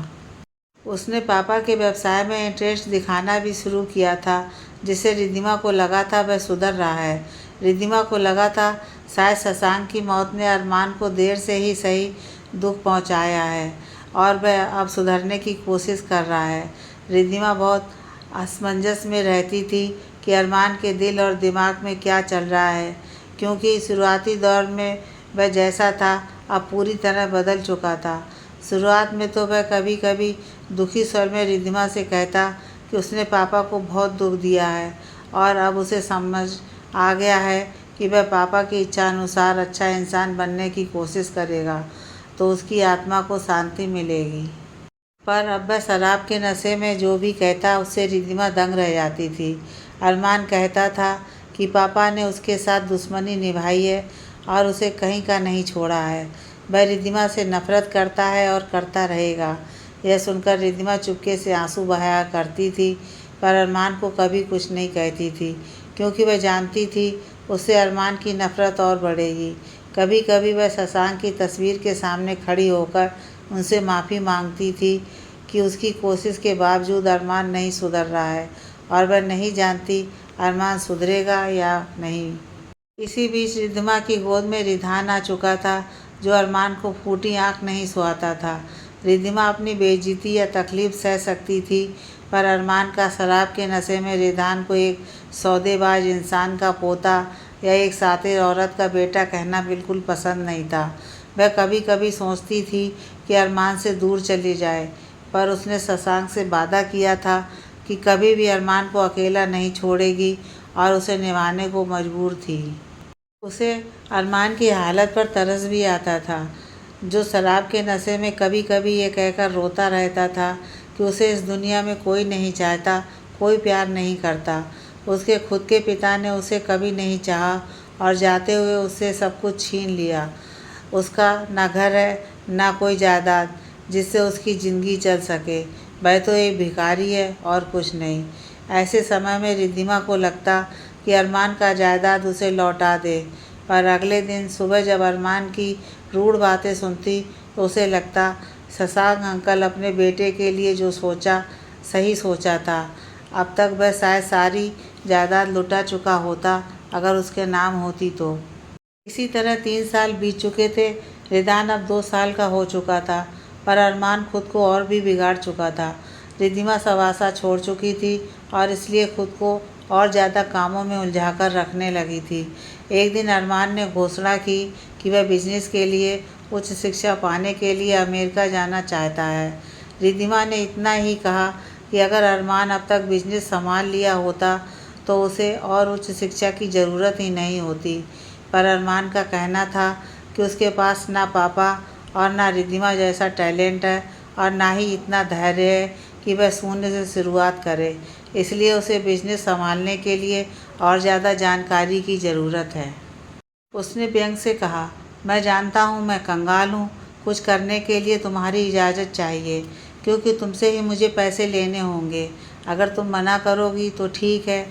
उसने पापा के व्यवसाय में इंटरेस्ट दिखाना भी शुरू किया था, जिससे रिद्धिमा को लगा था वह सुधर रहा है। रिद्धिमा को लगा था शायद शशांक की मौत ने अरमान को देर से ही सही दुख पहुंचाया है और वह अब सुधरने की कोशिश कर रहा है। रिद्धिमा बहुत असमंजस में रहती थी कि अरमान के दिल और दिमाग में क्या चल रहा है, क्योंकि शुरुआती दौर में वह जैसा था अब पूरी तरह बदल चुका था। शुरुआत में तो वह कभी कभी दुखी स्वर में रिद्धिमा से कहता कि उसने पापा को बहुत दुख दिया है और अब उसे समझ आ गया है कि वह पापा की इच्छा अनुसार अच्छा इंसान बनने की कोशिश करेगा तो उसकी आत्मा को शांति मिलेगी। पर अब वह शराब के नशे में जो भी कहता उससे रिद्धिमा दंग रह जाती थी। अरमान कहता था कि पापा ने उसके साथ दुश्मनी निभाई है और उसे कहीं का नहीं छोड़ा है। वह रिद्धिमा से नफरत करता है और करता रहेगा। यह सुनकर रिद्धिमा चुपके से आंसू बहाया करती थी, पर अरमान को कभी कुछ नहीं कहती थी, क्योंकि वह जानती थी उससे अरमान की नफ़रत और बढ़ेगी। कभी कभी वह शशांक की तस्वीर के सामने खड़ी होकर उनसे माफ़ी मांगती थी कि उसकी कोशिश के बावजूद अरमान नहीं सुधर रहा है और वह नहीं जानती अरमान सुधरेगा या नहीं। इसी बीच रिद्धिमा की गोद में रिधान आ चुका था, जो अरमान को फूटी आँख नहीं सुहाता था। रिद्धिमा अपनी बेइज्जती या तकलीफ़ सह सकती थी, पर अरमान का शराब के नशे में रिधान को एक सौदेबाज इंसान का पोता या एक सातिर औरत का बेटा कहना बिल्कुल पसंद नहीं था। वह कभी कभी सोचती थी कि अरमान से दूर चली जाए, पर उसने शशांक से वादा किया था कि कभी भी अरमान को अकेला नहीं छोड़ेगी और उसे निभाने को मजबूर थी। उसे अरमान की हालत पर तरस भी आता था, जो शराब के नशे में कभी कभी ये कहकर रोता रहता था कि उसे इस दुनिया में कोई नहीं चाहता, कोई प्यार नहीं करता। उसके खुद के पिता ने उसे कभी नहीं चाहा और जाते हुए उससे सब कुछ छीन लिया। उसका ना घर है, ना कोई जायदाद जिससे उसकी ज़िंदगी चल सके। वह तो एक भिखारी है और कुछ नहीं। ऐसे समय में रिद्धिमा को लगता कि अरमान का जायदाद उसे लौटा दे, पर अगले दिन सुबह जब अरमान की रूढ़ बातें सुनती तो उसे लगता शशांक अंकल अपने बेटे के लिए जो सोचा सही सोचा था। अब तक वह शायद सारी जायदाद लुटा चुका होता अगर उसके नाम होती तो। इसी तरह 3 साल बीत चुके थे। रिदान अब 2 साल का हो चुका था, पर अरमान खुद को और भी बिगाड़ चुका था। रिद्धिमा सवासा छोड़ चुकी थी और इसलिए खुद को और ज़्यादा कामों में उलझाकर रखने लगी थी। एक दिन अरमान ने घोषणा की कि वह बिजनेस के लिए उच्च शिक्षा पाने के लिए अमेरिका जाना चाहता है। रिद्धिमा ने इतना ही कहा कि अगर अरमान अब तक बिजनेस संभाल लिया होता तो उसे और उच्च शिक्षा की ज़रूरत ही नहीं होती। पर अरमान का कहना था कि उसके पास ना पापा और ना रिद्धिमा जैसा टैलेंट है और ना ही इतना धैर्य है कि वह शून्य से शुरुआत करे। इसलिए उसे बिजनेस संभालने के लिए और ज़्यादा जानकारी की ज़रूरत है। उसने व्यंग से कहा, मैं जानता हूँ मैं कंगाल हूँ, कुछ करने के लिए तुम्हारी इजाज़त चाहिए, क्योंकि तुमसे ही मुझे पैसे लेने होंगे। अगर तुम मना करोगी तो ठीक है।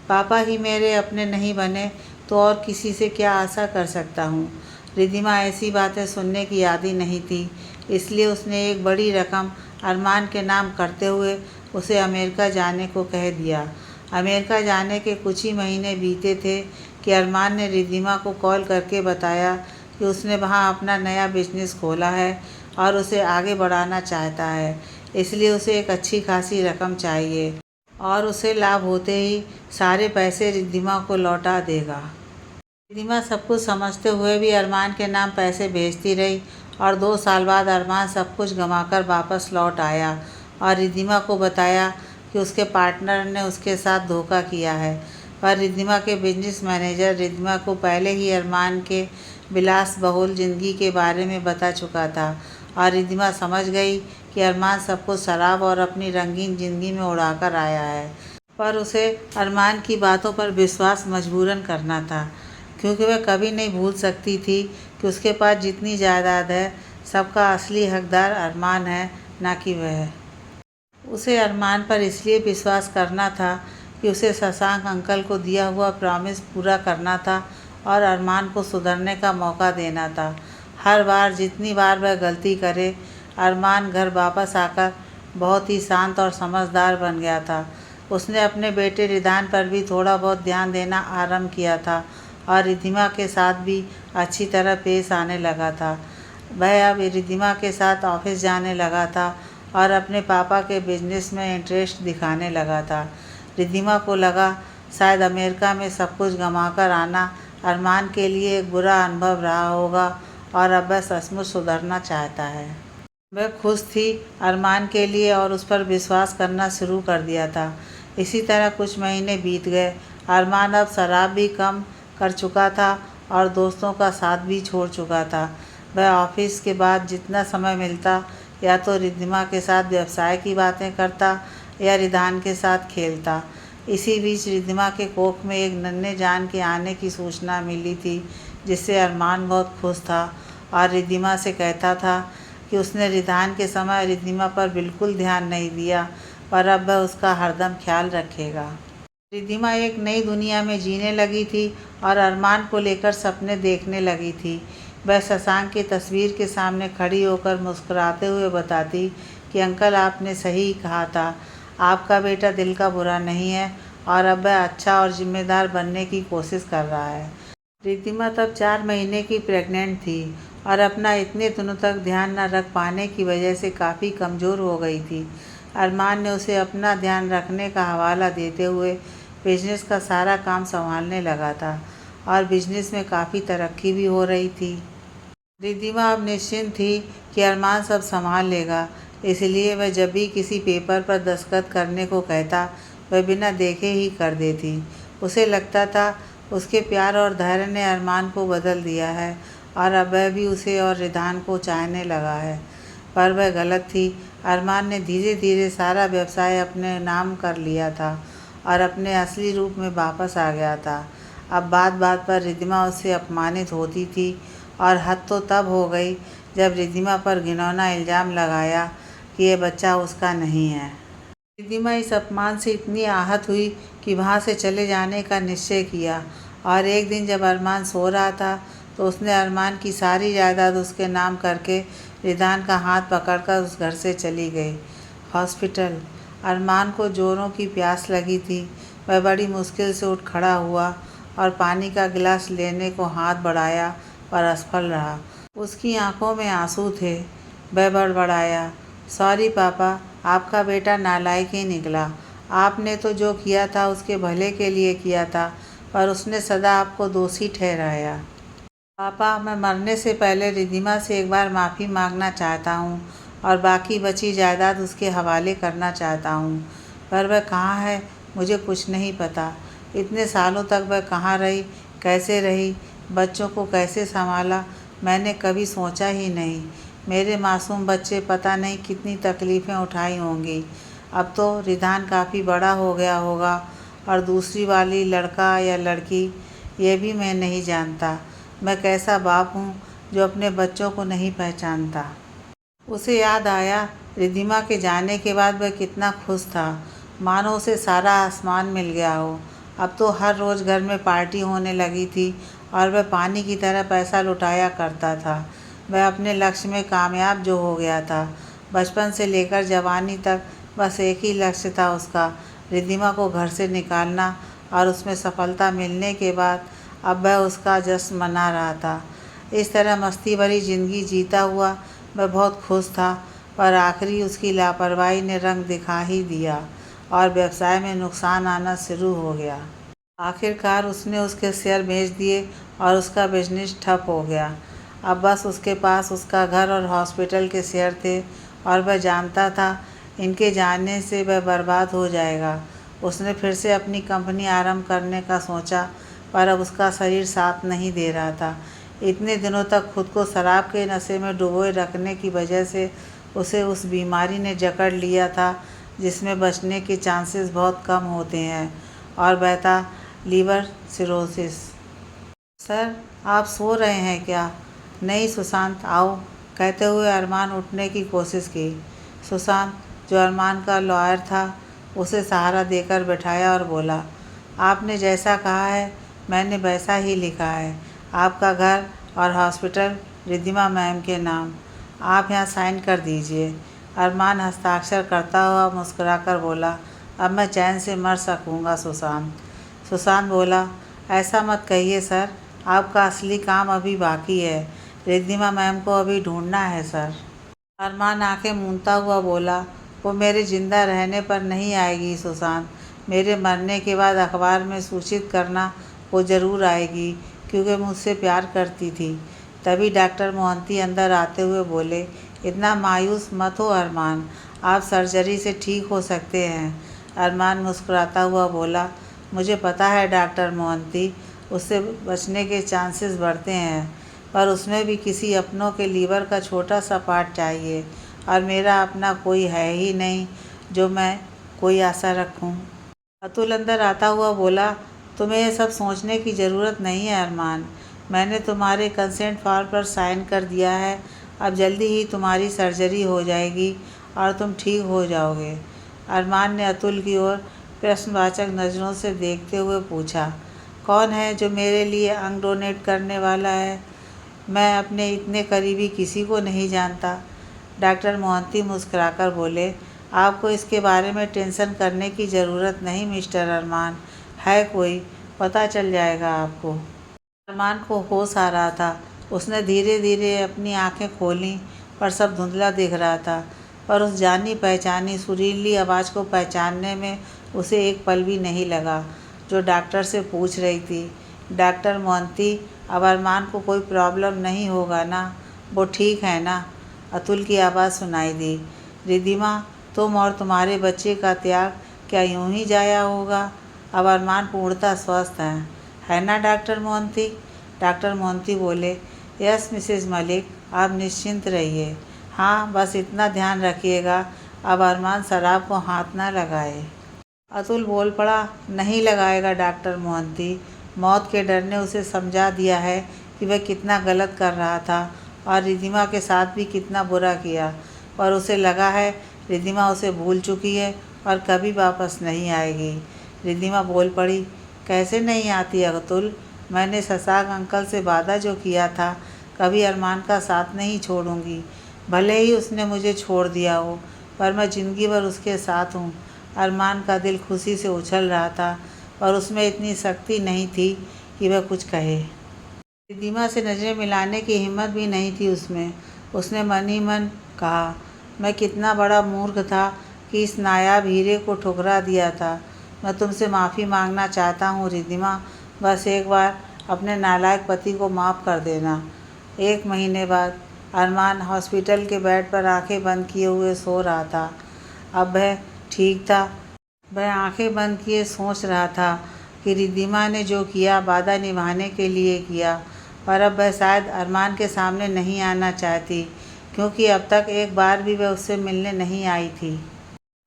पापा ही मेरे अपने नहीं बने तो और किसी से क्या आशा कर सकता हूँ। रिद्धिमा ऐसी बातें सुनने की आदी नहीं थी, इसलिए उसने एक बड़ी रकम अरमान के नाम करते हुए उसे अमेरिका जाने को कह दिया। अमेरिका जाने के कुछ ही महीने बीते थे कि अरमान ने रिद्धिमा को कॉल करके बताया कि उसने वहाँ अपना नया बिजनेस खोला है और उसे आगे बढ़ाना चाहता है, इसलिए उसे एक अच्छी खासी रकम चाहिए और उसे लाभ होते ही सारे पैसे रिद्धिमा को लौटा देगा। रिद्धिमा सब कुछ समझते हुए भी अरमान के नाम पैसे भेजती रही और 2 साल बाद अरमान सब कुछ गंवाकर वापस लौट आया और रिद्धिमा को बताया कि उसके पार्टनर ने उसके साथ धोखा किया है। पर रिद्धिमा के बिजनेस मैनेजर रिद्धिमा को पहले ही अरमान के विलासबहुल ज़िंदगी के बारे में बता चुका था और रिद्धिमा समझ गई कि अरमान सब कुछ शराब और अपनी रंगीन ज़िंदगी में उड़ाकर आया है। पर उसे अरमान की बातों पर विश्वास मजबूरन करना था, क्योंकि वह कभी नहीं भूल सकती थी कि उसके पास जितनी जायदाद है सबका असली हकदार अरमान है, ना कि वह। उसे अरमान पर इसलिए विश्वास करना था कि उसे शशांक अंकल को दिया हुआ प्रॉमिस पूरा करना था और अरमान को सुधरने का मौका देना था। हर बार जितनी बार वह गलती करे, अरमान घर वापस आकर बहुत ही शांत और समझदार बन गया था। उसने अपने बेटे रिदान पर भी थोड़ा बहुत ध्यान देना आरंभ किया था और रिद्धिमा के साथ भी अच्छी तरह पेश आने लगा था। वह अब रिद्धिमा के साथ ऑफिस जाने लगा था और अपने पापा के बिजनेस में इंटरेस्ट दिखाने लगा था। रिद्धिमा को लगा शायद अमेरिका में सब कुछ गंवाकर आना अरमान के लिए एक बुरा अनुभव रहा होगा और अब वह सचमुच सुधरना चाहता है। वह खुश थी अरमान के लिए और उस पर विश्वास करना शुरू कर दिया था। इसी तरह कुछ महीने बीत गए। अरमान अब शराब भी कम कर चुका था और दोस्तों का साथ भी छोड़ चुका था। वह ऑफिस के बाद जितना समय मिलता या तो रिद्धिमा के साथ व्यवसाय की बातें करता या रिदान के साथ खेलता। इसी बीच रिद्धिमा के कोख में एक नन्हे जान के आने की सूचना मिली थी, जिससे अरमान बहुत खुश था और रिद्धिमा से कहता था कि उसने रिदान के समय रिद्धिमा पर बिल्कुल ध्यान नहीं दिया, पर अब वह उसका हरदम ख्याल रखेगा। रिद्धिमा एक नई दुनिया में जीने लगी थी और अरमान को लेकर सपने देखने लगी थी। वह शशांक की तस्वीर के सामने खड़ी होकर मुस्कुराते हुए बताती कि अंकल आपने सही कहा था, आपका बेटा दिल का बुरा नहीं है और अब वह अच्छा और जिम्मेदार बनने की कोशिश कर रहा है। रिद्धिमा तब 4 महीने की प्रेग्नेंट थी और अपना इतने दिनों तक ध्यान न रख पाने की वजह से काफ़ी कमज़ोर हो गई थी। अरमान ने उसे अपना ध्यान रखने का हवाला देते हुए बिजनेस का सारा काम संभालने लगा था और बिजनेस में काफ़ी तरक्की भी हो रही थी। रिद्धिमा अब निश्चिंत थी कि अरमान सब संभाल लेगा, इसलिए वह जब भी किसी पेपर पर दस्तखत करने को कहता वह बिना देखे ही कर देती। उसे लगता था उसके प्यार और धैर्य ने अरमान को बदल दिया है और अब वह भी उसे और रिदान को चाहने लगा है, पर वह गलत थी। अरमान ने धीरे धीरे सारा व्यवसाय अपने नाम कर लिया था और अपने असली रूप में वापस आ गया था। अब बात बात पर रिद्धिमा उससे अपमानित होती थी और हद तो तब हो गई जब रिद्धिमा पर घिनौना इल्ज़ाम लगाया कि यह बच्चा उसका नहीं है। रिद्धिमा इस अपमान से इतनी आहत हुई कि वहाँ से चले जाने का निश्चय किया और एक दिन जब अरमान सो रहा था तो उसने अरमान की सारी जायदाद उसके नाम करके रिदान का हाथ पकड़कर उस घर से चली गई। हॉस्पिटल। अरमान को जोरों की प्यास लगी थी। वह बड़ी मुश्किल से उठ खड़ा हुआ और पानी का गिलास लेने को हाथ बढ़ाया, पर असफल रहा। उसकी आंखों में आंसू थे। वह बड़बड़ाया, सॉरी पापा, आपका बेटा नालायक ही निकला। आपने तो जो किया था उसके भले के लिए किया था, पर उसने सदा आपको दोषी ठहराया। पापा, मैं मरने से पहले रिद्धिमा से एक बार माफ़ी मांगना चाहता हूँ और बाकी बची जायदाद उसके हवाले करना चाहता हूँ, पर वह कहाँ है मुझे कुछ नहीं पता। इतने सालों तक वह कहाँ रही, कैसे रही, बच्चों को कैसे संभाला, मैंने कभी सोचा ही नहीं। मेरे मासूम बच्चे पता नहीं कितनी तकलीफ़ें उठाई होंगी। अब तो रिदान काफ़ी बड़ा हो गया होगा और दूसरी वाली लड़का या लड़की, ये भी मैं नहीं जानता। मैं कैसा बाप हूँ जो अपने बच्चों को नहीं पहचानता। उसे याद आया रिद्धिमा के जाने के बाद वह कितना खुश था, मानो उसे सारा आसमान मिल गया हो। अब तो हर रोज़ घर में पार्टी होने लगी थी और वह पानी की तरह पैसा लुटाया करता था। वह अपने लक्ष्य में कामयाब जो हो गया था। बचपन से लेकर जवानी तक बस एक ही लक्ष्य था उसका, रिद्धिमा को घर से निकालना, और उसमें सफलता मिलने के बाद अब वह उसका जश्न मना रहा था। इस तरह मस्ती भरी ज़िंदगी जीता हुआ वह बहुत खुश था, पर आखिरी उसकी लापरवाही ने रंग दिखा ही दिया और व्यवसाय में नुकसान आना शुरू हो गया। आखिरकार उसने उसके शेयर बेच दिए और उसका बिजनेस ठप हो गया। अब बस उसके पास उसका घर और हॉस्पिटल के शेयर थे और वह जानता था इनके जाने से वह बर्बाद हो जाएगा। उसने फिर से अपनी कंपनी आरंभ करने का सोचा, पर अब उसका शरीर साथ नहीं दे रहा था। इतने दिनों तक खुद को शराब के नशे में डुबोए रखने की वजह से उसे उस बीमारी ने जकड़ लिया था जिसमें बचने के चांसेस बहुत कम होते हैं, और वह था लीवर सिरोसिस। सर, आप सो रहे हैं क्या? नहीं सुशांत, आओ, कहते हुए अरमान उठने की कोशिश की। सुशांत, जो अरमान का लॉयर था, उसे सहारा देकर बैठाया और बोला, आपने जैसा कहा है मैंने वैसा ही लिखा है। आपका घर और हॉस्पिटल रिद्धिमा मैम के नाम। आप यहाँ साइन कर दीजिए। अरमान हस्ताक्षर करता हुआ मुस्कुराकर बोला, अब मैं चैन से मर सकूँगा सुशांत। सुशांत बोला, ऐसा मत कहिए सर, आपका असली काम अभी बाकी है। रिद्धिमा मैम को अभी ढूंढना है सर। अरमान आंखें मूंदता हुआ बोला, वो मेरे ज़िंदा रहने पर नहीं आएगी सुशांत, मेरे मरने के बाद अखबार में सूचित करना वो ज़रूर आएगी, क्योंकि मुझसे प्यार करती थी। तभी डॉक्टर मोहंती अंदर आते हुए बोले, इतना मायूस मत हो अरमान, आप सर्जरी से ठीक हो सकते हैं। अरमान मुस्कुराता हुआ बोला, मुझे पता है डॉक्टर मोहंती, उससे बचने के चांसेस बढ़ते हैं, पर उसमें भी किसी अपनों के लीवर का छोटा सा पार्ट चाहिए, और मेरा अपना कोई है ही नहीं जो मैं कोई आशा रखूं। अतुल अंदर आता हुआ बोला, तुम्हें ये सब सोचने की ज़रूरत नहीं है अरमान, मैंने तुम्हारे कंसेंट फॉर्म पर साइन कर दिया है। अब जल्दी ही तुम्हारी सर्जरी हो जाएगी और तुम ठीक हो जाओगे। अरमान ने अतुल की ओर प्रश्नवाचक नज़रों से देखते हुए पूछा, कौन है जो मेरे लिए अंग डोनेट करने वाला है? मैं अपने इतने करीबी किसी को नहीं जानता। डॉक्टर मोहंती मुस्कुराकर बोले, आपको इसके बारे में टेंशन करने की ज़रूरत नहीं मिस्टर अरमान, है कोई, पता चल जाएगा आपको। अरमान को होश आ रहा था। उसने धीरे धीरे अपनी आंखें खोलीं, पर सब धुंधला दिख रहा था। पर उस जानी पहचानी सुरीली आवाज़ को पहचानने में उसे एक पल भी नहीं लगा, जो डॉक्टर से पूछ रही थी, डॉक्टर मोहंती, अब अरमान को कोई प्रॉब्लम नहीं होगा ना? वो ठीक है ना? अतुल की आवाज़ सुनाई दी, रिद्धिमा, तुम और तुम्हारे बच्चे का त्याग क्या यूं ही जाया होगा? अब अरमान पूर्णतः स्वस्थ है ना डॉक्टर मोहंती? डॉक्टर मोहंती बोले, यस मिसेज मलिक, आप निश्चिंत रहिए। हाँ, बस इतना ध्यान रखिएगा अब अरमान शराब को हाथ ना लगाए। अतुल बोल पड़ा, नहीं लगाएगा डॉक्टर मोहंती, मौत के डर ने उसे समझा दिया है कि वह कितना गलत कर रहा था और रिद्धिमा के साथ भी कितना बुरा किया, पर उसे लगा है रिद्धिमा उसे भूल चुकी है और कभी वापस नहीं आएगी। रिद्धिमा बोल पड़ी, कैसे नहीं आती अतुल, मैंने शशांक अंकल से वादा जो किया था, कभी अरमान का साथ नहीं छोड़ूंगी, भले ही उसने मुझे छोड़ दिया हो, पर मैं ज़िंदगी भर उसके साथ हूँ। अरमान का दिल खुशी से उछल रहा था, पर उसमें इतनी शक्ति नहीं थी कि वह कुछ कहे। रिद्धिमा से नज़रें मिलाने की हिम्मत भी नहीं थी उसमें। उसने मन ही मन कहा, मैं कितना बड़ा मूर्ख था कि इस नायाब हीरे को ठुकरा दिया था। मैं तुमसे माफ़ी मांगना चाहता हूँ रिद्धिमा, बस एक बार अपने नालायक पति को माफ़ कर देना। 1 महीने बाद अरमान हॉस्पिटल के बेड पर आंखें बंद किए हुए सो रहा था। अब वह ठीक था। वह आंखें बंद किए सोच रहा था कि रिद्धिमा ने जो किया वादा निभाने के लिए किया, पर अब वह शायद अरमान के सामने नहीं आना चाहती, क्योंकि अब तक एक बार भी वह उससे मिलने नहीं आई थी।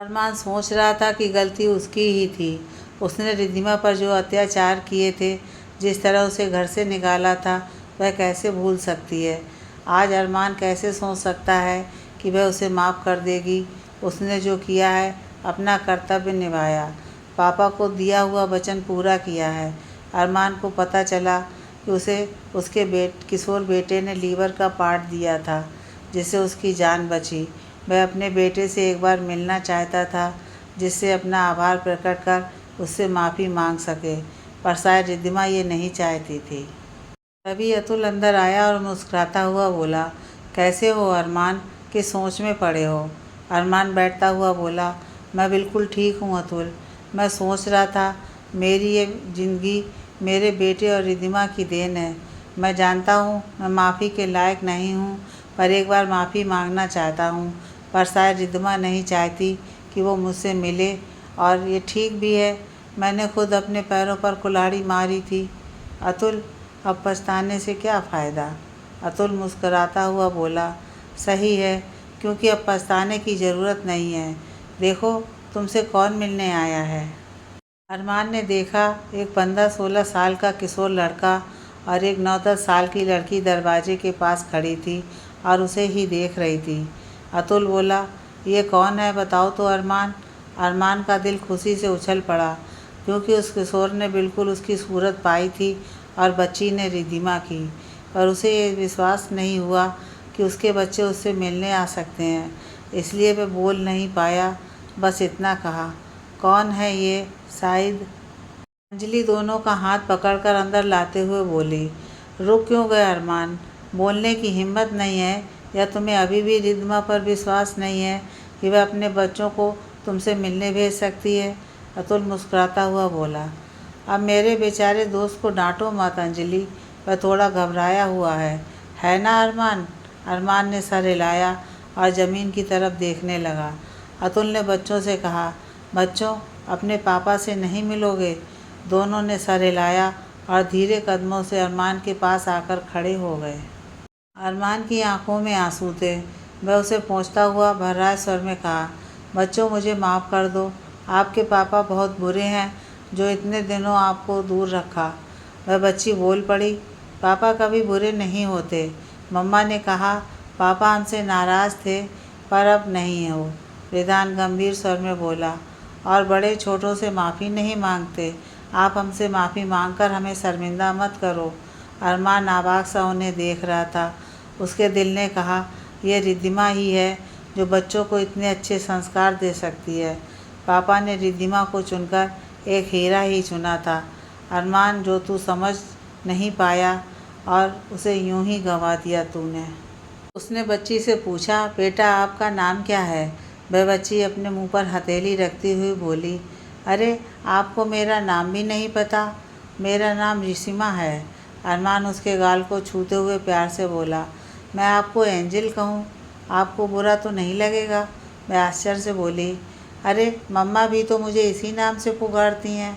अरमान सोच रहा था कि गलती उसकी ही थी। उसने रिद्धिमा पर जो अत्याचार किए थे, जिस तरह उसे घर से निकाला था, वह कैसे भूल सकती है। आज अरमान कैसे सोच सकता है कि वह उसे माफ़ कर देगी। उसने जो किया है, अपना कर्तव्य निभाया, पापा को दिया हुआ वचन पूरा किया है। अरमान को पता चला कि उसे उसके किशोर बेटे ने लीवर का पार्ट दिया था, जिससे उसकी जान बची। वह अपने बेटे से एक बार मिलना चाहता था, जिससे अपना आभार प्रकट कर उससे माफ़ी मांग सके, पर शायद रिद्धिमा ये नहीं चाहती थी। तभी अतुल अंदर आया और मुस्कुराता हुआ बोला, कैसे हो अरमान, किस सोच में पड़े हो। अरमान बैठता हुआ बोला, मैं बिल्कुल ठीक हूँ अतुल। मैं सोच रहा था मेरी ये ज़िंदगी मेरे बेटे और रिद्धिमा की देन है। मैं जानता हूँ मैं माफ़ी के लायक नहीं हूँ, पर एक बार माफ़ी मांगना चाहता हूँ। पर शायद रिद्धिमा नहीं चाहती कि वो मुझसे मिले, और ये ठीक भी है। मैंने खुद अपने पैरों पर कुल्हाड़ी मारी थी अतुल, अब पछताने से क्या फ़ायदा। अतुल मुस्कुराता हुआ बोला, सही है, क्योंकि अब पछताने की ज़रूरत नहीं है। देखो तुमसे कौन मिलने आया है। अरमान ने देखा एक 15-16 साल का किशोर लड़का और एक 9-10 साल की लड़की दरवाजे के पास खड़ी थी और उसे ही देख रही थी। अतुल बोला, ये कौन है बताओ तो अरमान। अरमान का दिल खुशी से उछल पड़ा, क्योंकि उस किशोर ने बिल्कुल उसकी सूरत पाई थी और बच्ची ने रिद्धिमा की। पर उसे ये विश्वास नहीं हुआ कि उसके बच्चे उससे मिलने आ सकते हैं, इसलिए वह बोल नहीं पाया। बस इतना कहा, कौन है ये शाहिद। अंजलि दोनों का हाथ पकड़कर अंदर लाते हुए बोली, रुक क्यों गए अरमान, बोलने की हिम्मत नहीं है, या तुम्हें अभी भी रिद्धिमा पर विश्वास नहीं है कि वह अपने बच्चों को तुमसे मिलने भेज सकती है। अतुल मुस्कुराता हुआ बोला, अब मेरे बेचारे दोस्त को डांटो मत अंजलि, वह थोड़ा घबराया हुआ है ना अरमान। अरमान ने सर हिलाया और ज़मीन की तरफ देखने लगा। अतुल ने बच्चों से कहा, बच्चों अपने पापा से नहीं मिलोगे। दोनों ने सर हिलाया और धीरे कदमों से अरमान के पास आकर खड़े हो गए। अरमान की आंखों में आंसू थे। वह उसे पहुँचता हुआ भर्राए स्वर में कहा, बच्चों मुझे माफ़ कर दो, आपके पापा बहुत बुरे हैं जो इतने दिनों आपको दूर रखा। वह बच्ची बोल पड़ी, पापा कभी बुरे नहीं होते। मम्मा ने कहा पापा हमसे नाराज़ थे, पर अब नहीं हो। रिदान गंभीर स्वर में बोला, और बड़े छोटों से माफ़ी नहीं मांगते। आप हमसे माफ़ी मांगकर हमें शर्मिंदा मत करो। अरमान आबाक सा उन्हें देख रहा था। उसके दिल ने कहा, यह रिद्धिमा ही है जो बच्चों को इतने अच्छे संस्कार दे सकती है। पापा ने रिद्धिमा को चुनकर एक हीरा ही चुना था अरमान, जो तू समझ नहीं पाया और उसे यूं ही गंवा दिया तूने। उसने बच्ची से पूछा, बेटा आपका नाम क्या है। वह बच्ची अपने मुंह पर हथेली रखती हुई बोली, अरे आपको मेरा नाम भी नहीं पता। मेरा नाम रिशिमा है। अरमान उसके गाल को छूते हुए प्यार से बोला, मैं आपको एंजल कहूँ, आपको बुरा तो नहीं लगेगा। मैं आश्चर्य से बोली, अरे मम्मा भी तो मुझे इसी नाम से पुकारती हैं।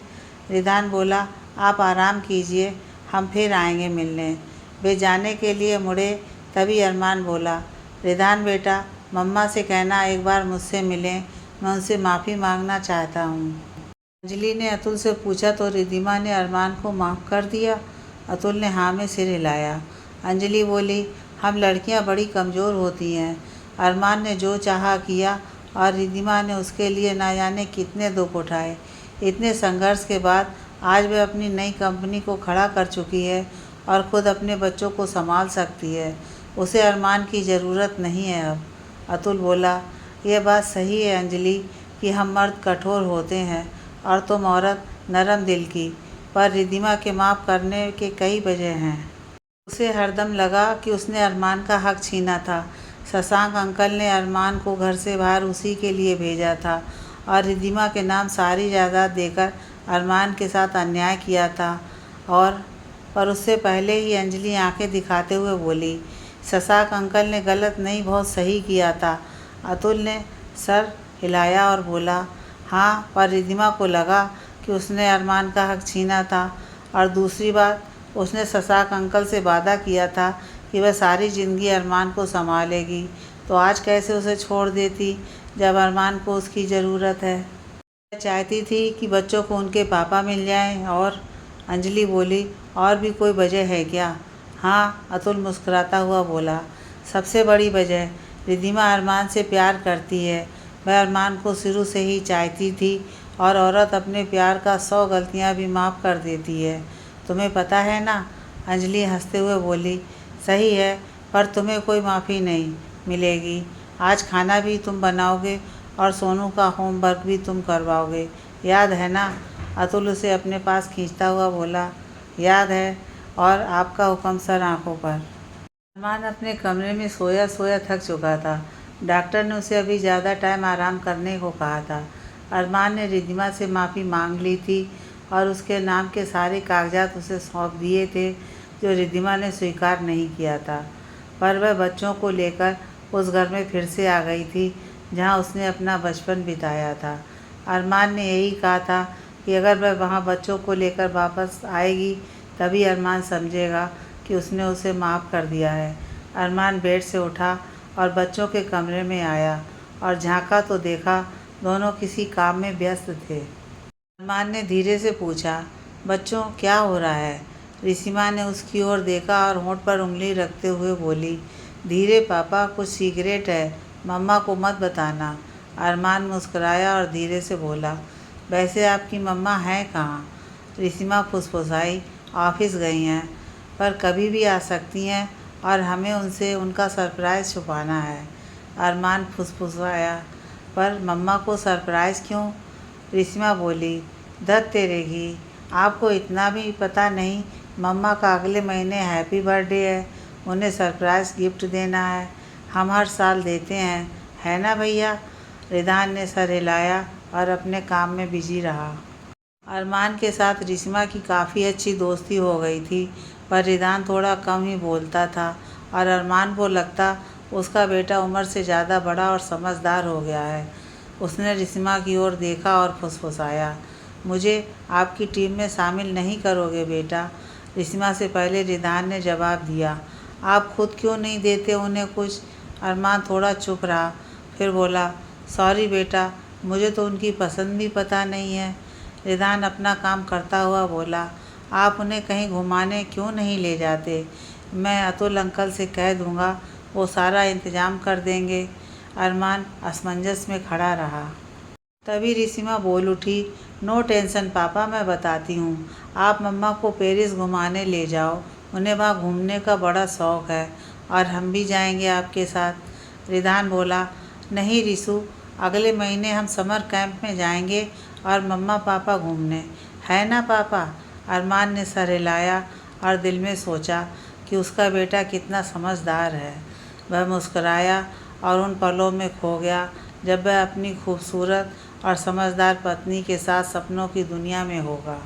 रिदान बोला, आप आराम कीजिए, हम फिर आएंगे मिलने। वे जाने के लिए मुड़े, तभी अरमान बोला, रिदान बेटा मम्मा से कहना एक बार मुझसे मिलें, मैं उनसे माफ़ी मांगना चाहता हूँ। अंजलि ने अतुल से पूछा, तो रिद्धिमा ने अरमान को माफ़ कर दिया। अतुल ने हाँ में सिर हिलाया। अंजलि बोली, हम लड़कियाँ बड़ी कमज़ोर होती हैं। अरमान ने जो चाहा किया और रिद्धिमा ने उसके लिए ना जाने कितने दुख उठाए। इतने संघर्ष के बाद आज वह अपनी नई कंपनी को खड़ा कर चुकी है और ख़ुद अपने बच्चों को संभाल सकती है। उसे अरमान की ज़रूरत नहीं है अब। अतुल बोला, यह बात सही है अंजलि कि हम मर्द कठोर होते हैं और तुम औरत नरम दिल की, पर रिद्धिमा के माफ़ करने के कई वजह हैं। उसे हरदम लगा कि उसने अरमान का हक छीना था। शशांक अंकल ने अरमान को घर से बाहर उसी के लिए भेजा था और रिद्धिमा के नाम सारी जायदाद देकर अरमान के साथ अन्याय किया था। पर उससे पहले ही अंजलि आंखें दिखाते हुए बोली, शशांक अंकल ने गलत नहीं, बहुत सही किया था। अतुल ने सर हिलाया और बोला, हाँ, पर रिद्धिमा को लगा कि उसने अरमान का हक छीना था, और दूसरी बात, उसने शशांक अंकल से वादा किया था कि वह सारी ज़िंदगी अरमान को संभालेगी, तो आज कैसे उसे छोड़ देती जब अरमान को उसकी ज़रूरत है। वह चाहती थी कि बच्चों को उनके पापा मिल जाएं। और अंजलि बोली, और भी कोई वजह है क्या। हाँ, अतुल मुस्कुराता हुआ बोला। सबसे बड़ी वजह, रिद्धिमा अरमान से प्यार करती है। वह अरमान को शुरू से ही चाहती थी और औरत अपने प्यार का 100 गलतियाँ भी माफ़ कर देती है। तुम्हें पता है ना, अंजलि हंसते हुए बोली। सही है, पर तुम्हें कोई माफ़ी नहीं मिलेगी। आज खाना भी तुम बनाओगे और सोनू का होमवर्क भी तुम करवाओगे, याद है ना? अतुल उसे अपने पास खींचता हुआ बोला। याद है, और आपका हुक्म सर आँखों पर। अरमान अपने कमरे में सोया सोया थक चुका था। डॉक्टर ने उसे अभी ज़्यादा टाइम आराम करने को कहा था। अरमान ने रिद्धिमा से माफ़ी मांग ली थी और उसके नाम के सारे कागजात उसे सौंप दिए थे, जो रिद्धिमा ने स्वीकार नहीं किया था। पर वह बच्चों को लेकर उस घर में फिर से आ गई थी, जहाँ उसने अपना बचपन बिताया था। अरमान ने यही कहा था कि अगर वह वहाँ बच्चों को लेकर वापस आएगी, तभी अरमान समझेगा कि उसने उसे माफ़ कर दिया है। अरमान बेड से उठा और बच्चों के कमरे में आया और झांका तो देखा दोनों किसी काम में व्यस्त थे। अरमान ने धीरे से पूछा, बच्चों क्या हो रहा है? रिसीमा ने उसकी ओर देखा और होंठ पर उंगली रखते हुए बोली, धीरे पापा, कुछ सीक्रेट है, मम्मा को मत बताना। अरमान मुस्कुराया और धीरे से बोला, वैसे आपकी मम्मा हैं कहाँ? रिसीमा फुसफुसाई, ऑफिस गई हैं, पर कभी भी आ सकती हैं और हमें उनसे उनका सरप्राइज़ छुपाना है। अरमान फुसफुसाया, पर मम्मा को सरप्राइज़ क्यों? रिसीमा बोली, धत तेरे घी, आपको इतना भी पता नहीं, मम्मा का अगले महीने हैप्पी बर्थडे है, उन्हें सरप्राइज़ गिफ्ट देना है। हम हर साल देते हैं, है ना भैया? रिदान ने सर हिलाया और अपने काम में बिजी रहा। अरमान के साथ रिसीमा की काफ़ी अच्छी दोस्ती हो गई थी, पर रिदान थोड़ा कम ही बोलता था और अरमान को लगता उसका बेटा उम्र से ज़्यादा बड़ा और समझदार हो गया है। उसने रिसीमा की ओर देखा और फुसफुसाया, मुझे आपकी टीम में शामिल नहीं करोगे बेटा? रिसीमा से पहले रिदान ने जवाब दिया। आप खुद क्यों नहीं देते उन्हें कुछ? अरमान थोड़ा चुप रहा, फिर बोला, सॉरी बेटा, मुझे तो उनकी पसंद भी पता नहीं है। रिदान अपना काम करता हुआ बोला, आप उन्हें कहीं घुमाने क्यों नहीं ले जाते? मैं अतुल अंकल से कह दूँगा, वो सारा इंतज़ाम कर देंगे। अरमान असमंजस में खड़ा रहा। तभी रिसीमा बोल उठी, नो टेंशन पापा, मैं बताती हूँ। आप मम्मा को पेरिस घुमाने ले जाओ, उन्हें वहाँ घूमने का बड़ा शौक़ है और हम भी जाएंगे आपके साथ। रिदान बोला, नहीं रिसू, अगले महीने हम समर कैंप में जाएंगे और मम्मा पापा घूमने, है ना पापा? अरमान ने सर हिलाया और दिल में सोचा कि उसका बेटा कितना समझदार है। वह मुस्कुराया और उन पलों में खो गया जब वह अपनी खूबसूरत और समझदार पत्नी के साथ सपनों की दुनिया में होगा।